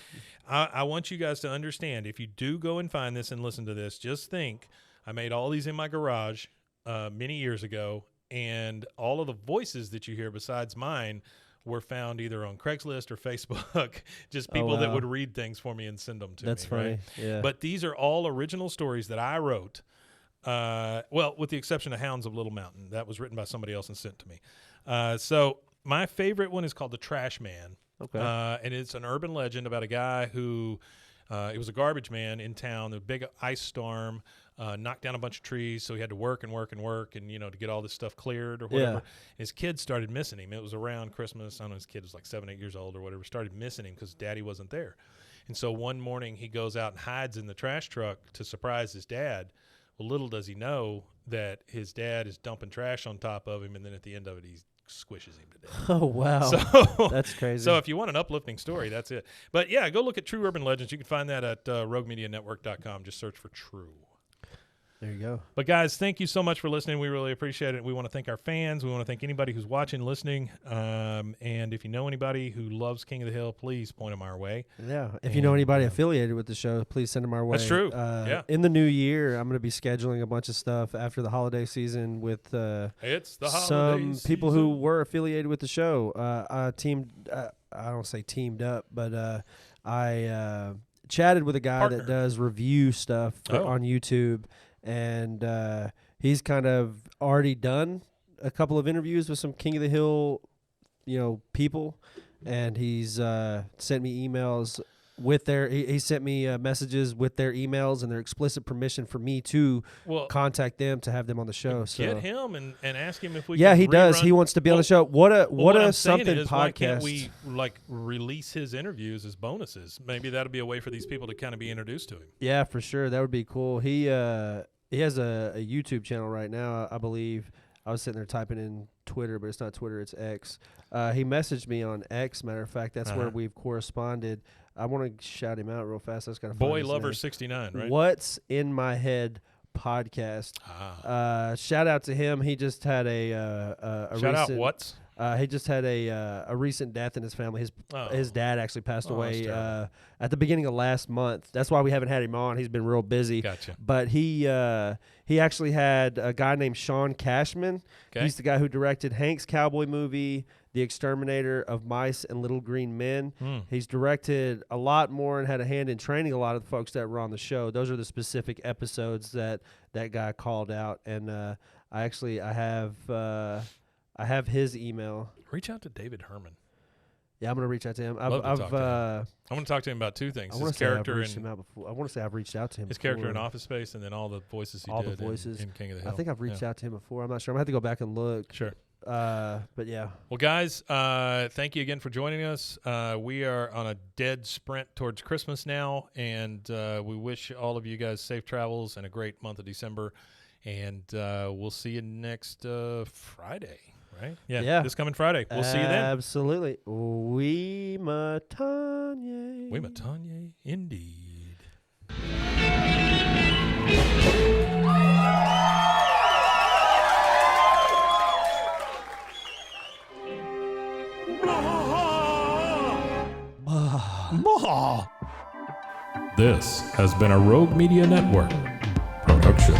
I want you guys to understand, if you do go and find this and listen to this, just think, I made all these in my garage many years ago, and all of the voices that you hear besides mine were found either on Craigslist or Facebook, just people that would read things for me and send them to me. That's funny. Right? Yeah. But these are all original stories that I wrote, well, with the exception of Hounds of Little Mountain. That was written by somebody else and sent to me. So my favorite one is called The Trash Man. Okay. And it's an urban legend about a guy who he was a garbage man in town. The big ice storm knocked down a bunch of trees, so he had to work and to get all this stuff cleared or whatever. Yeah. His kids started missing him. It was around Christmas. I don't know, his kid was like 7, 8 years old or whatever. Started missing him because Daddy wasn't there. And so one morning he goes out and hides in the trash truck to surprise his dad. Well, little does he know that his dad is dumping trash on top of him, and then at the end of it, he squishes him to death. Oh, wow. So that's crazy. So if you want an uplifting story, that's it. But yeah, go look at True Urban Legends. You can find that at roguemedianetwork.com. Just search for True. There you go. But guys, thank you so much for listening. We really appreciate it. We want to thank our fans. We want to thank anybody who's watching, listening. And if you know anybody who loves King of the Hill, please point them our way. Yeah. If you know anybody affiliated with the show, please send them our way. That's true. Yeah. In the new year, I'm going to be scheduling a bunch of stuff after the holiday season with it's the some people who were affiliated with the show. I don't say teamed up, but I chatted with a guy that does review stuff on YouTube. And he's kind of already done a couple of interviews with some King of the Hill, people, and he's sent me emails with their. He sent me messages with their emails and their explicit permission for me to contact them to have them on the show. So get him and ask him if we. Yeah, can he does. rerun. He wants to be on the show. What a something is, podcast. Why can't we release his interviews as bonuses? Maybe that'll be a way for these people to kind of be introduced to him. Yeah, for sure. That would be cool. He has a YouTube channel right now, I believe. I was sitting there typing in Twitter, but it's not Twitter, it's X. He messaged me on X, matter of fact. That's where we've corresponded. I want to shout him out real fast. I just got to find Boy his Lover name. 69, right? What's in My Head podcast. Shout out to him. He just had a shout out What's? He just had a recent death in his family. His dad actually passed away at the beginning of last month. That's why we haven't had him on. He's been real busy. Gotcha. But he actually had a guy named Sean Cashman. Okay. He's the guy who directed Hank's cowboy movie, The Exterminator of Mice and Little Green Men. He's directed a lot more and had a hand in training a lot of the folks that were on the show. Those are the specific episodes that guy called out. And I have his email. Reach out to David Herman. Yeah, I'm going to reach out to him. I want to talk to him about two things. His character I want to say I've reached out to him. His character in Office Space, and then all the voices he did in King of the Hill. I think I've reached out to him before. I'm not sure. I'm going to have to go back and look. Sure. But yeah. Well, guys, thank you again for joining us. We are on a dead sprint towards Christmas now, and we wish all of you guys safe travels and a great month of December. And we'll see you next Friday, right? Yeah. This coming Friday. We'll see you then. Absolutely. We Matanye. We Matanye, indeed. This has been a Rogue Media Network production.